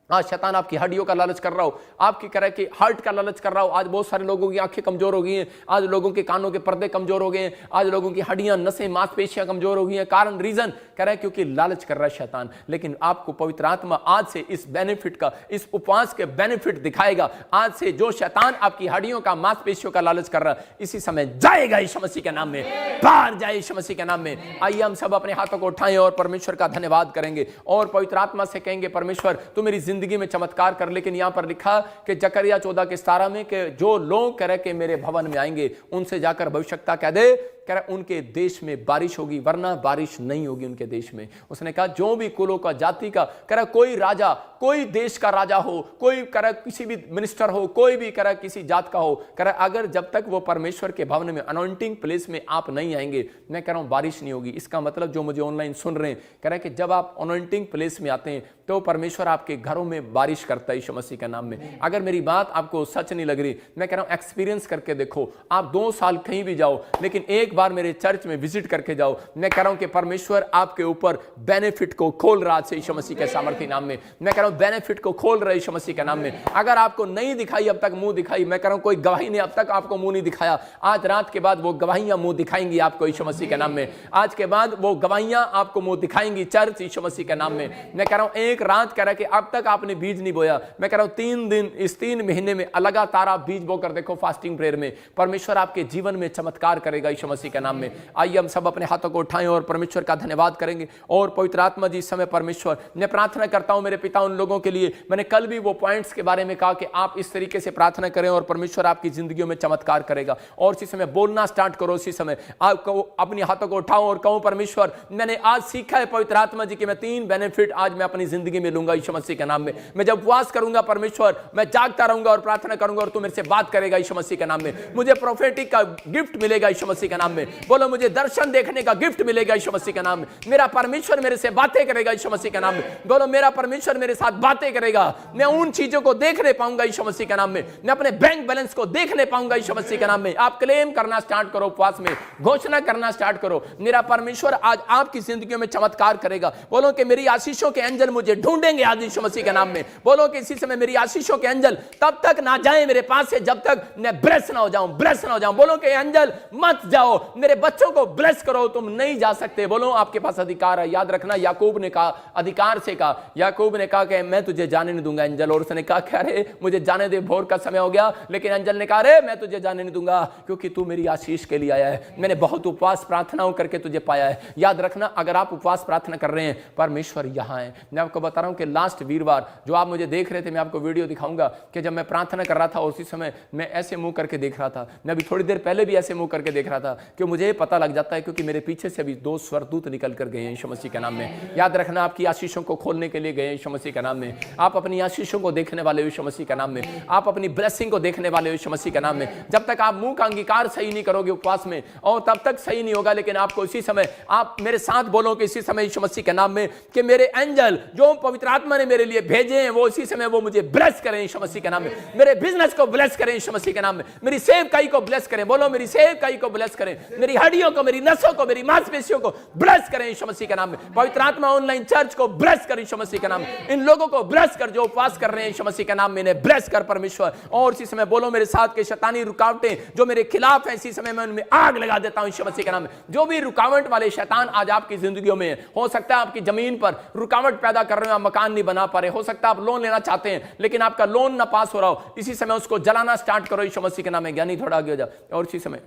आज शैतान आपकी हड्डियों का लालच कर रहा हो, आपकी कह रहा है कि हार्ट का लालच कर रहा हो। आज बहुत सारे लोगों की आंखें कमजोर हो गई हैं, आज लोगों के कानों के पर्दे कमजोर हो गए हैं, आज लोगों की हड्डियां, नसें, मांसपेशियां कमजोर हो गई हैं। कारण रीजन कह रहा है क्योंकि लालच कर रहा है शैतान। लेकिन आपको पवित्र आत्मा आज से इस बेनिफिट का, इस उपवास के बेनिफिट दिखाएगा। आज से जो शैतान आपकी हड्डियों का, मांसपेशियों का लालच कर रहा है, इसी समय जाएगा यीशु मसीह के नाम में, बाहर जाए यीशु मसीह के नाम में। आइए हम सब अपने हाथों को उठाएं और परमेश्वर का धन्यवाद करेंगे और पवित्र आत्मा से कहेंगे परमेश्वर तू मेरी जिंदगी में चमत्कार कर। लेकिन यहां पर लिखा कि जकरिया 14:17 में कि जो लोग कह रहे कि मेरे भवन में आएंगे उनसे जाकर भविष्यता कह दे, कह रहा उनके देश में बारिश होगी, वरना बारिश नहीं होगी उनके देश में। उसने कहा जो भी कुलों का, जाति का, कह रहा कोई राजा, कोई देश का राजा हो, कोई कह रहा किसी भी मिनिस्टर हो, कोई भी कह रहा किसी जात का हो, कह रहा अगर जब तक वो परमेश्वर के भवन में, अनॉइंटिंग प्लेस में आप नहीं आएंगे, मैं कह रहा हूं बारिश नहीं होगी। इसका मतलब जो मुझे ऑनलाइन सुन रहे हैं, कह रहा है कि जब आप अनॉइंटिंग प्लेस में आते हैं तो परमेश्वर आपके घरों में बारिश करता है यीशु मसीह के नाम में। अगर मेरी बात आपको सच नहीं लग रही, मैं कह रहा हूं एक्सपीरियंस करके देखो। आप 2 साल कहीं भी जाओ, लेकिन एक बार मेरे चर्च में विजिट करके जाओ। मैं कह रहा हूं कि परमेश्वर आपके ऊपर बेनिफिट को खोल रहा है यीशु मसीह के सामर्थ्य नाम में। मैं कह रहा हूं बेनिफिट को खोल रहा है यीशु मसीह के नाम में। अगर आपको नहीं दिखाई अब तक मुंह दिखाई, मैं कह रहा हूं कोई गवाही ने अब तक आपको मुंह नहीं दिखाया, आज रात के बाद वो गवाहियां मुंह दिखाएंगी आपको यीशु मसीह के नाम में। आज के बाद वो गवाहियां आपको मुंह दिखाएंगी चर्च यीशु मसीह के नाम में। मैं कह रहा हूं एक रात कह रहा है कि अब तक आपने बीज नहीं बोया, मैं कह रहा हूं 3 दिन, इस 3 महीने में लगातार आप बीज बोकर देखो फास्टिंग प्रेयर में, परमेश्वर आपके जीवन में चमत्कार करेगा यीशु मसीह के नाम में। आइए हम सब अपने हाथों को उठाएं और परमेश्वर का धन्यवाद करेंगे। और पवित्र आत्मा जी इस समय परमेश्वर, मैं प्रार्थना करता हूं मेरे पिता उन लोगों के लिए, मैंने कल भी वो पॉइंट्स के बारे में कहा कि आप इस तरीके से प्रार्थना करें और परमेश्वर आपकी जिंदगियों में चमत्कार करेगा। और इसी समय बोलना स्टार्ट करो, इसी समय आपको अपने हाथों को उठाओ और कहो परमेश्वर मैंने आज सीखा है पवित्र आत्मा जी कि मैं 3 बेनिफिट आज मैं अपनी जिंदगी में लूंगा यीशु मसीह के नाम में। मैं जब उपवास करूंगा परमेश्वर, मैं जागता रहूंगा और प्रार्थना करूंगा और तू मेरे से बात करेगा यीशु मसीह के नाम में। मुझे प्रोफेटिक का गिफ्ट मिलेगा यीशु मसीह के नाम में। बोलो मुझे दर्शन देखने का गिफ्ट मिलेगा यीशु मसीह के नाम में। मेरा परमेश्वर मेरे से बातें करेगा यीशु मसीह के नाम में। बोलो मेरा परमेश्वर मेरे साथ बातें करेगा, मैं उन चीजों को देखने पाऊंगा यीशु मसीह के नाम में। मैं अपने बैंक बैलेंस को देखने पाऊंगा यीशु मसीह के नाम में। आप क्लेम करना स्टार्ट करो, उपवास में घोषणा करना स्टार्ट करो, मेरा परमेश्वर आज आपकी जिंदगी में चमत्कार करेगा। बोलो कि मेरी आशीषों के एंजल मुझे ढूंढेंगे आज यीशु मसीह के नाम में। बोलो कि इसी समय मेरी आशीषों के एंजल तब तक ना जाए मेरे पास से जब तक मैं ब्लेस ना हो जाऊं, ब्लेस ना हो जाऊं। बोलो कि एंजल मत जाओ, मेरे बच्चों को ब्लेस करो, तुम नहीं जा सकते। बोलो आपके पास अधिकार है। याद रखना याकूब ने कहा, अधिकार से कहा, याकूब ने कहा कि मैं तुझे जाने नहीं दूंगा एंजल, और उसने कहा कि अरे मुझे जाने दे, भोर का समय हो गया। लेकिन एंजल ने कहा अरे मैं तुझे जाने नहीं दूंगा क्योंकि तू मेरी आशीष के लिए आया है, मैंने बहुत उपवास प्रार्थनाओं करके तुझे पाया है। याद रखना अगर आप उपवास प्रार्थना कर रहे हैं परमेश्वर यहां है। मैं आपको बता रहा हूं कि लास्ट वीरवार जो आप मुझे देख रहे थे, मैं आपको वीडियो दिखाऊंगा कि जब मैं प्रार्थना कर रहा था उसी समय मैं ऐसे मुंह करके देख रहा था। मैं अभी थोड़ी देर पहले भी ऐसे मुंह करके देख रहा था कि मुझे पता लग जाता है, क्योंकि मेरे पीछे से अभी 2 स्वर्गदूत निकल कर गए हैं यीशु मसीह के नाम में। याद रखना, आपकी आशीषों को खोलने के लिए गए यीशु मसीह के नाम में। आप अपनी आशीषों को देखने वाले यीशु मसीह के नाम में, आप अपनी ब्लेसिंग को देखने वाले यीशु मसीह के नाम में। जब तक आप मुंह का अंगीकार सही नहीं करोगे उपवास में, और तब तक सही नहीं होगा। लेकिन आपको इसी समय, आप मेरे साथ बोलो कि इसी समय यीशु मसीह के नाम में कि मेरे एंजल जो पवित्र आत्मा ने मेरे लिए भेजे हैं, वो इसी समय वो मुझे ब्लेस करें यीशु मसीह के नाम में। मेरे बिजनेस को ब्लेस करें यीशु मसीह के नाम में। मेरी सेवकाई को ब्लेस करें, बोलो मेरी सेवकाई को ब्लेस करें। मेरी हड्डियों को, मेरी नसों को, मेरी मांसपेशियों को ब्लेस करें यीशु मसीह के नाम में। पवित्र आत्मा ऑनलाइन चर्च को ब्लेस कर यीशु मसीह के नाम में। इन लोगों को ब्लेस कर जो उपवास कर रहे हैं यीशु मसीह के नाम में, इन्हें ब्लेस कर परमेश्वर। और इसी समय बोलो मेरे साथ के शैतानी रुकावटें जो मेरे खिलाफ है, इसी समय मैं उनमें आग लगा देता हूं यीशु मसीह के नाम में। जो भी रुकावट वाले शैतान आज आपकी जिंदगियों में है, हो सकता है आपकी जमीन पर रुकावट पैदा कर रहे हो, आप मकान नहीं बना पा रहे, हो सकता है आप लोन लेना चाहते हैं लेकिन आपका लोन ना पास हो रहा हो, इसी समय उसको जलाना स्टार्ट करो यीशु मसीह के नाम में। ज्ञानी थोड़ा आगे हो जाओ। और इसी समय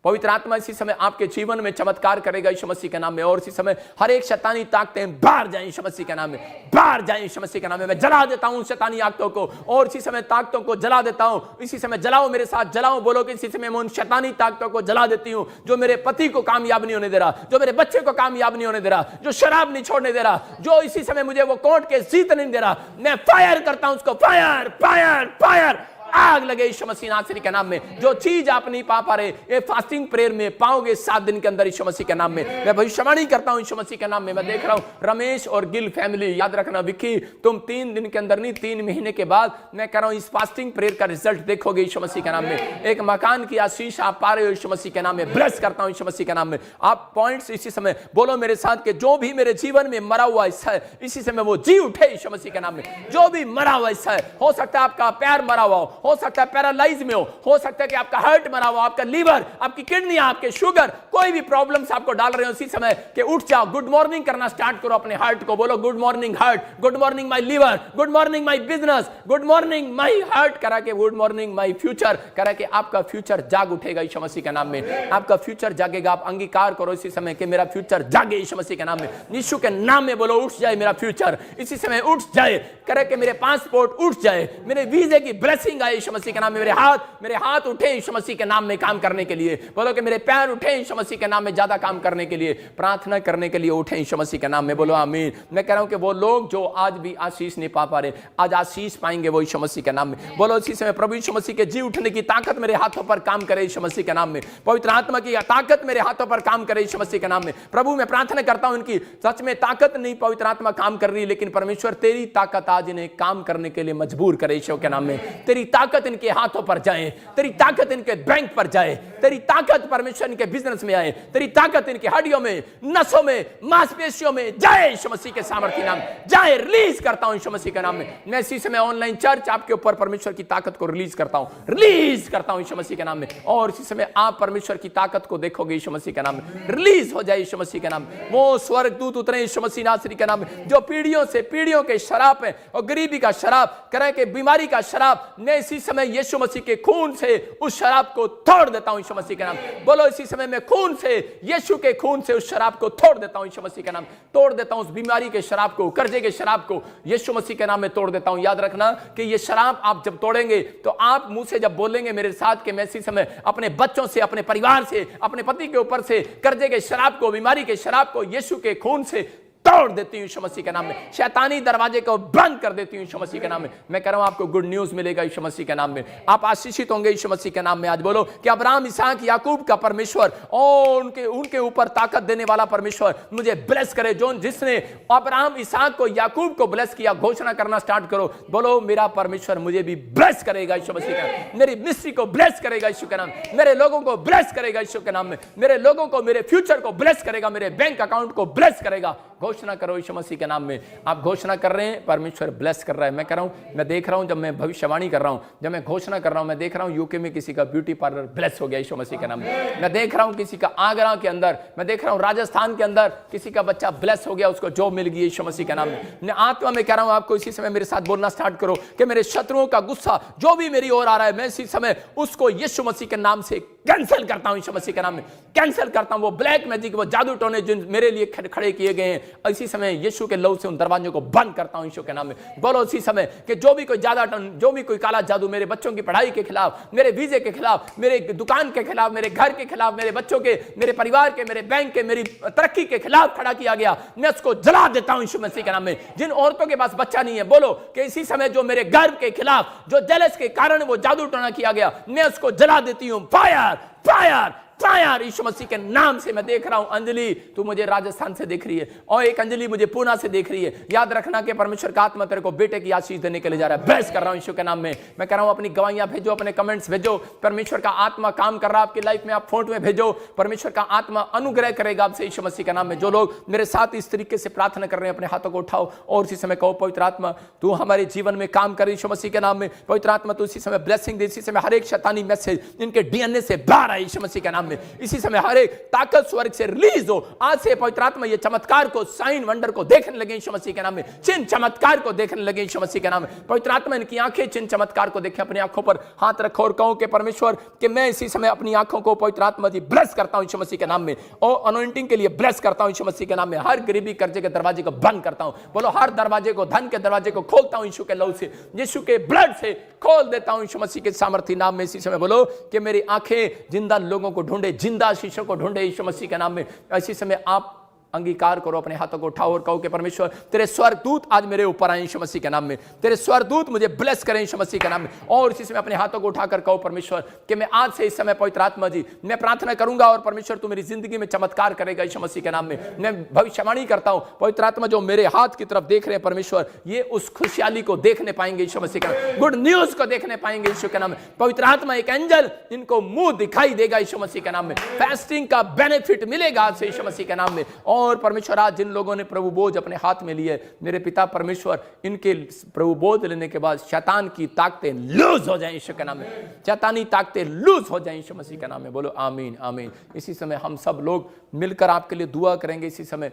पवित्र आत्मा इसी समय आपके जीवन में चमत्कार करेगा यीशु मसीह के नाम में। और इसी समय हर एक शैतानी ताकतें बाहर जाएं यीशु मसीह के नाम में, बाहर जाएं यीशु मसीह के नाम में। मैं जला देता हूं शैतानी ताकतों को, और इसी समय ताकतों को जला देता हूं। इसी समय जलाओ, मेरे साथ जलाओ, बोलो कि इसी समय मैं उन शैतानी ताकतों को जला देती हूं जो मेरे पति को कामयाब नहीं होने दे रहा, जो मेरे बच्चे को कामयाब नहीं होने दे रहा, जो शराब नहीं छोड़ने दे रहा, जो इसी समय मुझे वो कोर्ट के जीत नहीं दे रहा। मैं फायर करता हूं उसको, फायर फायर फायर, आग लगे यीशु मसीह नासरी के नाम में। जो चीज आप नहीं पा रहे, ये फास्टिंग प्रेयर में पाओगे 7 दिन के अंदर यीशु मसीह के नाम में। मैं भविष्यवाणी करता हूं यीशु मसीह के नाम में। मैं देख रहा हूं रमेश और गिल फैमिली, याद रखना विक्की, तुम 3 दिन के अंदर नहीं 3 महीने के बाद मैं कह रहा हूं इस फास्टिंग प्रेयर का रिजल्ट देखोगे यीशु मसीह के नाम में। एक मकान की आशीष आप पा रहे हो यीशु मसीह के नाम में। ब्लेस करता हूं यीशु मसीह के नाम में। आप पॉइंट्स इसी समय बोलो मेरे साथ के जो भी मेरे जीवन में मरा हुआ हिस्सा है, इसी समय वो जी उठे यीशु मसीह के नाम में। जो भी मरा हुआ हिस्सा है, हो सकता है आपका पैर मरा हुआ हो सकता है पैरालाइज में हो सकता है कि आपका हार्ट मरा हुआ, आपका लीवर, आपकी किडनी, आपके शुगर, कोई भी प्रॉब्लम्स आपको डाल रहे हो इसी समय कि उठ जाओ, गुड मॉर्निंग करना स्टार्ट करो अपने हार्ट को। बोलो good morning heart, good morning my liver, good morning my business, good morning my heart, करा के गुड मॉर्निंग माय फ्यूचर, करा के आपका फ्यूचर जाग उठेगा यीशु मसीह के नाम में। आपका फ्यूचर जागेगा। आप अंगीकार करो इसी समय कि मेरा फ्यूचर जागे यीशु मसीह के नाम में। यीशु के नाम में बोलो उठ जाए मेरा फ्यूचर, इसी समय उठ जाए, करे कि मेरे पासपोर्ट उठ जाए, मेरे वीजे की ब्लेसिंग आए यीशु मसीह के नाम में। मेरे हाथ उठे यीशु मसीह के नाम में काम करने के लिए। बोलो कि मेरे पैर उठे यीशु मसीह के नाम में ज्यादा काम करने के लिए, प्रार्थना करने के लिए उठे यीशु मसीह के नाम में। बोलो आमीन। मैं कह रहा हूं कि वो लोग जो आज भी आशीष नहीं पा रहे, आज आशीष पाएंगे वो यीशु मसीह के नाम में। बोलो इसी समय प्रभु यीशु मसीह के जी उठने की ताकत मेरे हाथों पर काम करे यीशु मसीह के नाम में। पवित्र आत्मा की ताकत मेरे हाथों पर काम करे यीशु मसीह के नाम में। प्रभु मैं प्रार्थना करता हूं इनकी सच में ताकत नहीं पवित्र आत्मा काम कर रही, लेकिन परमेश्वर तेरी ताकत आज इन्हें काम करने के लिए मजबूर करे यीशु के नाम में। तेरी ताकत इनके हाथों पर जाए, तेरी ताकत इनके बैंक पर जाए, तेरी ताकत परमेश्वर इनके बिजनेस में आए, तेरी ताकत इनकी हड्डियों में, नसों में, मांसपेशियों में जाए यीशु मसीह के सामर्थ्य नाम जाए। रिलीज करता हूं यीशु मसीह के नाम में। मैं इसी समय ऑनलाइन चर्च आपके ऊपर परमेश्वर की ताकत को रिलीज करता हूं, रिलीज करता हूं यीशु मसीह के नाम में। और इसी समय आप परमेश्वर की ताकत को देखोगे यीशु मसीह के नाम में। रिलीज हो जाए यीशु मसीह के नाम में। वो स्वर्गदूत उतरे यीशु मसीह नासरी के नाम में, जो पीढ़ियों से पीढ़ियों के शराब है और गरीबी का शराब, करे के बीमारी का शराब, मैं इसी समय यीशु मसीह के खून से उस शराब को तोड़ देता हूं यीशु मसीह के नाम। बोलो इसी समय मैं खून से, यीशु के खून से उस शराब को तोड़ देता हूं यीशु मसीह के नाम। तोड़ देता हूं उस बीमारी के शराब को, कर्जे के शराब को यीशु मसीह के नाम में तोड़ देता हूं। याद रखना कि ये शराब आप जब तोड़ेंगे तो आप मुंह से जब बोलेंगे मेरे साथ कि मैं इसी समय अपने बच्चों से, अपने परिवार से, अपने पति के ऊपर से कर्जे के शराब को, बीमारी के शराब को यीशु के खून से तोड़ देती हूं यीशु मसीह के नाम में। शैतानी दरवाजे को बंद कर देती हूं यीशु मसीह के नाम में। मैं कह रहा हूं आपको गुड न्यूज मिलेगा यीशु मसीह के नाम में। आप आशीषित होंगे यीशु मसीह के नाम में। आज बोलो कि अब्राहम, इसहाक, याकूब का परमेश्वर और उनके ऊपर ताकत देने वाला परमेश्वर मुझे ब्लेस करे। जो जिसने अब्राहम, इसहाक को, याकूब को ब्लेस किया, घोषणा करना स्टार्ट करो। बोलो मेरा परमेश्वर मुझे भी ब्लेस करेगा यीशु मसीह के नाम। मेरी मिनिस्ट्री को ब्लेस करेगा यीशु के नाम। मेरे लोगों को ब्लेस करेगा यीशु के नाम में। मेरे लोगों को, मेरे फ्यूचर को ब्लेस करेगा, मेरे बैंक अकाउंट को ब्लेस करेगा। घोषणा करो यीशु मसीह के नाम में। आप घोषणा कर रहे हैं, परमेश्वर ब्लेस कर रहा है। मैं कह रहा हूं, मैं देख रहा हूं, जब मैं भविष्यवाणी कर रहा हूं, जब मैं घोषणा कर रहा हूं, मैं देख रहा हूं यूके में किसी का ब्यूटी पार्लर ब्लेस हो गया यीशु मसीह के नाम में। मैं देख रहा हूं किसी का आगरा के अंदर, मैं देख रहा हूं राजस्थान के अंदर किसी का बच्चा ब्लेस हो गया, उसको जॉब मिल गई यीशु मसीह के नाम में। मैं आत्मा में कह रहा हूं आपको इसी समय मेरे साथ बोलना स्टार्ट करो कि मेरे शत्रुओं का गुस्सा जो भी मेरी ओर आ रहा है, मैं इसी समय उसको यीशु मसीह के नाम से कैंसिल करता हूं यीशु मसीह के नाम में। कैंसिल करता हूं वो ब्लैक मैजिक, वो जादू टोने जो मेरे लिए खड़े किए गए हैं, इसी समय यीशु के लहू से उन दरवाजों को बंद करता हूं यीशु के नाम में। बोलो उसी समय कि जो भी कोई ज्यादा जो भी कोई काला जादू मेरे बच्चों की पढ़ाई के खिलाफ, मेरे वीजे के खिलाफ, मेरे दुकान के खिलाफ, मेरे घर के खिलाफ, मेरे बच्चों के, मेरे परिवार के, मेरे बैंक के, मेरी तरक्की के खिलाफ खड़ा किया गया, मैं उसको जला देता हूं यीशु मसीह के नाम में। जिन औरतों के पास बच्चा नहीं है, बोलो कि इसी समय जो मेरे गर्व के खिलाफ, जो जेलस के कारण वो जादू टोना किया गया, मैं उसको जला देती हूं। फायर फायर फायर यीशु मसीह के नाम से। मैं देख रहा हूं अंजलि, तू मुझे राजस्थान से देख रही है, और एक अंजलि मुझे पूना से देख रही है। याद रखना कि परमेश्वर का आत्मा तेरे को बेटे की आशीष देने के लिए जा रहा है। बहस कर रहा हूं यीशु के नाम में। मैं कह रहा हूं अपनी गवाहियां भेजो, अपने कमेंट्स भेजो। परमेश्वर का आत्मा काम कर रहा है आपकी लाइफ में, आप फोटो में भेजो। परमेश्वर का आत्मा अनुग्रह करेगा आपसे यीशु मसीह के नाम में। जो लोग मेरे साथ इस तरीके से प्रार्थना कर रहे हैं, अपने हाथों को उठाओ और इसी समय कहो, पवित्र आत्मा तू हमारे जीवन में काम कर यीशु मसीह के नाम में। पवित्र आत्मा तू इसी समय ब्लेसिंग दे, इसी समय हर एक शैतानी मैसेज इनके डीएनए से बाहर आए यीशु मसीह के नाम में। इसी समय हर एक ताकत स्वर्ग से रिलीज हो। आज से पवित्र आत्मा ये चमत्कार को, साइन वंडर को देखने लगे यीशु मसीह के नाम में। चिन्ह चमत्कार को देखने लगे यीशु मसीह के नाम में। पवित्र आत्मा इनकी आंखें चिन्ह चमत्कार को देखें। अपनी आंखों पर हाथ रखो और कहो कि परमेश्वर कि मैं इसी समय अपनी आंखों को पवित्र आत्मा जी ब्लेस करता हूं यीशु मसीह के नाम में, और अनॉइंटिंग के लिए ब्लेस करता हूं यीशु मसीह के नाम में। हर गरीबी कर्जे के दरवाजे को बंद करता हूं। बोलो हर दरवाजे को, धन के दरवाजे को खोलता हूं यीशु के लहू से, यीशु के ब्लड से खोल देता हूं यीशु मसीह के सामर्थ्य नाम में। इसी समय बोलो कि मेरी आंखें जिंदा लोगों को ढूंढे, जिंदा शीशों को ढूंढे यीशु मसीह के नाम में। इसी समय आप अंगीकार करो, अपने हाथों को उठाओ और कहो कि परमेश्वर तेरे स्वर्गदूत आज मेरे ऊपर आए यीशु मसीह के नाम में। तेरे स्वर्गदूत मुझे ब्लेस करें यीशु मसीह के नाम में। और इसी समय अपने हाथों को उठाकर कहो परमेश्वर कि मैं आज से इस समय पवित्र आत्मा जी मैं प्रार्थना करूंगा और परमेश्वर तू मेरी जिंदगी में चमत्कार करेगा यीशु मसीह के नाम में। मैं भविष्यवाणी करता हूं पवित्र आत्मा जो मेरे हाथ की तरफ देख रहे हैं परमेश्वर, ये उस खुशहाली को देखने पाएंगे यीशु मसीह के नाम में, गुड न्यूज को देखने पाएंगे यीशु के नाम में। पवित्र आत्मा एक एंजल इनको मुंह दिखाई देगा यीशु मसीह के नाम में। फास्टिंग का बेनिफिट मिलेगा आज से यीशु मसीह के नाम में। और परमेश्वर आज जिन लोगों ने प्रभु बोझ अपने हाथ में लिए, मेरे पिता परमेश्वर इनके प्रभु बोझ लेने के बाद शैतान की ताकतें लूज हो जाएं यीशु के नाम में। शैतानी ताकतें लूज हो जाएं यीशु मसीह के नाम में। बोलो आमीन आमीन। इसी समय हम सब लोग मिलकर आपके लिए दुआ करेंगे इसी समय,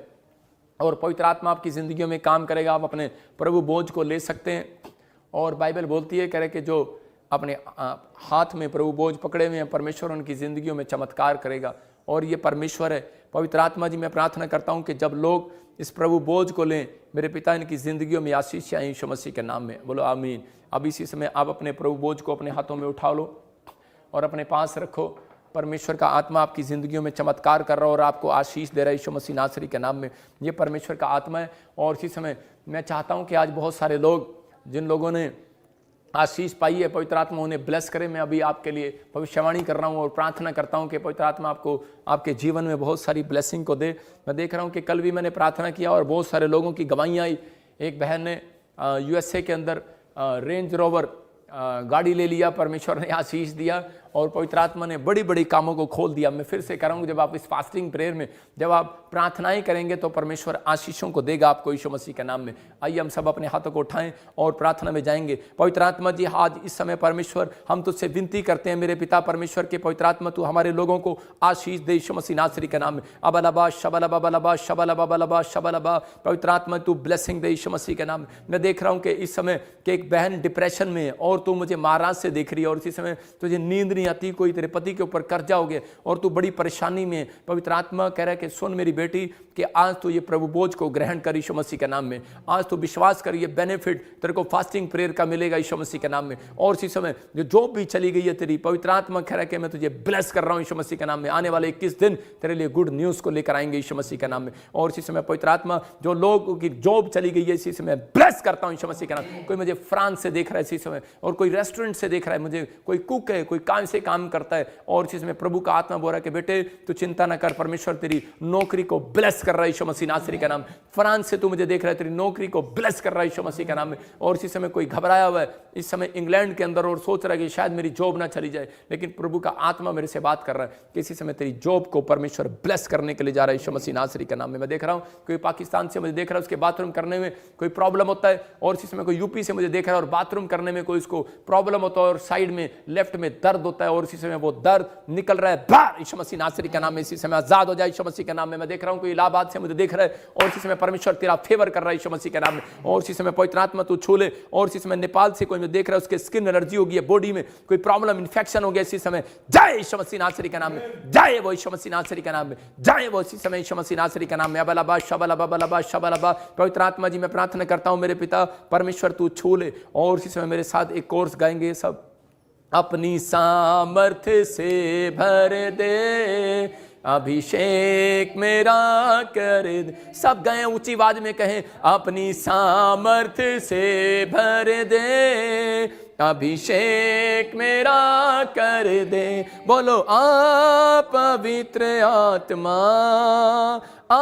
और पवित्र आत्मा आपकी जिंदगियों में काम करेगा। आप अपने प्रभु बोझ को ले सकते हैं। और बाइबल बोलती है करे कि जो अपने हाथ में प्रभु बोझ पकड़े हुए हैं, परमेश्वर उनकी जिंदगियों में चमत्कार करेगा। और ये परमेश्वर है। पवित्र आत्मा जी मैं प्रार्थना करता हूं कि जब लोग इस प्रभु बोझ को लें, मेरे पिता इनकी जिंदगियों में आशीष आए यीशु मसीह के नाम में। बोलो आमीन। अब इसी समय आप अपने प्रभु बोझ को अपने हाथों में उठा लो और अपने पास रखो। परमेश्वर का आत्मा आपकी जिंदगियों में चमत्कार कर रहा है और आपको आशीष दे रहा है यीशु मसीह नासरी के नाम में। ये परमेश्वर का आत्मा है। और इसी समय मैं चाहता हूँ कि आज बहुत सारे लोग, जिन लोगों ने आशीष पाई है, पवित्र आत्मा उन्हें ब्लेस करे। मैं अभी आपके लिए भविष्यवाणी कर रहा हूं और प्रार्थना करता हूं कि पवित्र आत्मा आपको आपके जीवन में बहुत सारी ब्लेसिंग को दे। मैं देख रहा हूं कि कल भी मैंने प्रार्थना किया और बहुत सारे लोगों की गवाहियां आई। एक बहन ने यूएसए के अंदर रेंज रोवर गाड़ी ले लिया, परमेश्वर ने आशीष दिया और पवित्र आत्मा ने बड़ी बड़ी कामों को खोल दिया। मैं फिर से कराऊंगा, जब आप इस फास्टिंग प्रेयर में जब आप प्रार्थनाएं करेंगे तो परमेश्वर आशीषों को देगा आपको यीशु मसीह के नाम में। आइए हम सब अपने हाथों को उठाएं और प्रार्थना में जाएंगे। पवित्र आत्मा जी आज इस समय परमेश्वर हम तुझसे विनती करते हैं, मेरे पिता परमेश्वर के पवित्र आत्मा तू हमारे लोगों को आशीष दे यीशु मसीह नासरी के नाम में। अबलबा शबलबा बलबा शबलबा बलबा शबलबा। पवित्र आत्मा तू ब्लेसिंग दे यीशु मसीह के नाम में। मैं देख रहा हूँ कि इस समय कि एक बहन डिप्रेशन में है और तू मुझे महाराज से देख रही है और इसी समय तुझे नींद नहीं आती, कोई तेरे पति के ऊपर कर्जा हो गया और तू बड़ी परेशानी में। पवित्र आत्मा कह रहा है कि सुन मेरी बेटी कि आज तू ये प्रभु बोझ को ग्रहण कर यीशु मसीह के नाम में। आज तू विश्वास कर, ये बेनिफिट तेरे को फास्टिंग प्रेयर का मिलेगा यीशु मसीह के नाम में। और इसी समय जो जॉब भी चली गई है तेरी, पवित्र आत्मा कह रहा है कि मैं तुझे ब्लेस कर रहा हूं यीशु मसीह के नाम में। आने वाले 21 दिन तेरे लिए गुड न्यूज को लेकर आएंगे यीशु मसीह के नाम में। और इसी समय पवित्र आत्मा जो लोगों की जॉब चली गई है इसी समय ब्लेस करता हूं यीशु मसीह के नाम। कोई मुझे फ्रांस से देख रहा है इसी समय, और कोई रेस्टोरेंट से देख रहा है, मुझे कोई कुक है, कोई काम से काम करता है। और इसी समय प्रभु का आत्मा बोल रहा है कि बेटे तू चिंता न कर, परमेश्वर तेरी नौकरी को ब्लेस कर रहा है यीशु मसीह नासरी का नाम। फ्रांस से तू मुझे देख रहा है, तेरी नौकरी को ब्लेस कर रहा है यीशु मसीह का नाम में। और इसी समय कोई घबराया हुआ है इस समय इंग्लैंड के अंदर और सोच रहा है कि शायद मेरी जॉब ना चली जाए, लेकिन प्रभु का आत्मा मेरे से बात कर रहा है कि इसी समय तेरी जॉब को परमेश्वर ब्लेस करने के लिए जा रहा है यीशु मसीह नासरी का नाम में। मैं देख रहा हूं कोई पाकिस्तान से मुझे देख रहा है, उसके बाथरूम करने में कोई प्रॉब्लम होता है। और इसी समय कोई यूपी से मुझे देख रहा है और बाथरूम करने में कोई उसको प्रॉब्लम होता है और साइड में लेफ्ट में दर्द होता होता है और इसी समय वो दर्द निकल रहा है बाहर यीशु मसीह नासरी के नाम में। इसी समय आजाद हो जाए यीशु मसीह के नाम में। मैं देख रहा हूँ कोई इलाहाबाद से मुझे देख रहा है और इसी समय परमेश्वर तेरा फेवर कर रहा है यीशु मसीह के नाम में। और इसी समय पवित्र आत्मा तू छू ले। और इसी समय नेपाल से कोई मैं देख रहा है उसके स्किन एलर्जी हो गई है, बॉडी में कोई प्रॉब्लम इन्फेक्शन हो गया, इसी समय जाए यीशु मसीह नासरी के नाम में, जाए वो यीशु मसीह नासरी के नाम में, जाए वो इसी समय यीशु मसीह नासरी के नाम में। अबलबा शबलबा बलबा शबलबा। पवित्र आत्मा जी मैं प्रार्थना करता हूँ मेरे पिता परमेश्वर तू छू ले। और इसी समय मेरे साथ एक कोर्स गाएंगे सब। अपनी सामर्थ्य से भर दे, अभिषेक मेरा कर दे। सब गए ऊंची आवाज में कहें, अपनी सामर्थ्य से भर दे, अभिषेक मेरा कर दे। बोलो आ पवित्र आत्मा आ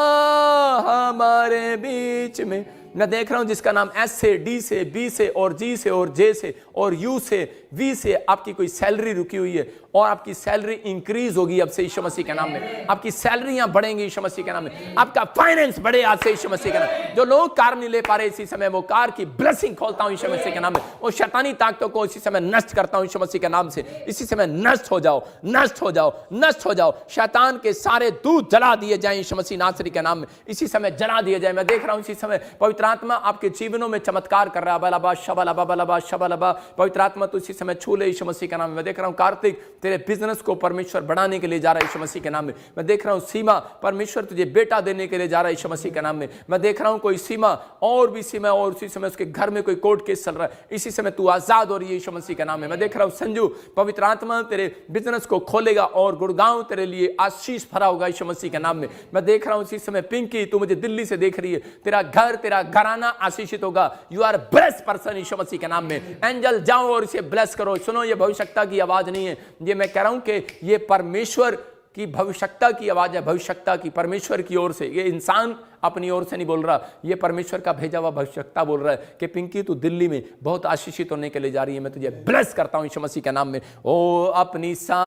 हमारे बीच में। मैं देख रहा हूं जिसका नाम एस से, डी से, बी से और जी से और जे से और यू से, वी से आपकी कोई सैलरी रुकी हुई है और आपकी सैलरी इंक्रीज होगी अब से यीशु मसीह के नाम में। आपकी सैलरियां बढ़ेंगी यीशु मसीह के नाम में। आपका फाइनेंस बढ़े आज से यीशु मसीह के नाम में। जो लोग कार नहीं ले पा रहे इसी समय वो कार की ब्लेसिंग खोलता हूं यीशु मसीह के नाम में। वो शैतानी ताकतों को इसी समय नष्ट करता हूं यीशु मसीह के नाम से। इसी समय नष्ट हो जाओ, नष्ट हो जाओ, नष्ट हो जाओ। शैतान के सारे दूत जला दिए जाएं यीशु मसीह नासरी के नाम में। इसी समय जला दिए जाए। मैं देख रहा हूं इसी समय पवित्र आत्मा आपके जीवनों में चमत्कार कर रहा है। बलबा शबलबा बलबा शबलबा। पवित्र आत्मा तो इसी समय छू ले यीशु मसीह के नाम में। मैं देख रहा हूं कार्तिक तेरे बिजनेस को परमेश्वर बढ़ाने के लिए जा रहा है यीशु मसीह के नाम में। मैं देख रहा हूं सीमा परमेश्वर तुझे बेटा देने के लिए जा रहा है यीशु मसीह के नाम में। मैं देख रहा हूं कोई सीमा और भी सीमा और उसी समय उसके घर में कोई कोर्ट केस चल रहा है, इसी समय तू आजाद हो रही है यीशु मसीह के नाम में। मैं देख रहा हूं संजू पवित्र आत्मा तेरे बिजनेस को खोलेगा और गुड़गांव तेरे लिए आशीष भरा होगा यीशु मसीह के नाम में। मैं देख रहा हूं इसी समय पिंकी तू मुझे दिल्ली से देख रही है, तेरा घर तेरा घराना आशीषित होगा। यू आर ब्लेस्ड पर्सन यीशु मसीह के नाम में। एंजल जाओ और इसे ब्लेस करो। सुनो ये भविष्यता की आवाज नहीं है, ये मैं कह रहा हूं कि ये परमेश्वर की भविष्यता की आवाज है, भविष्यता की परमेश्वर की ओर से। ये इंसान अपनी ओर से नहीं बोल रहा, ये परमेश्वर का भेजा हुआ भविष्यता बोल रहा है कि पिंकी तू दिल्ली में बहुत आशीषित होने के लिए जा रही है। मैं तुझे ब्लेस करता हूं यीशु मसीह के नाम में। ओ अपनी सा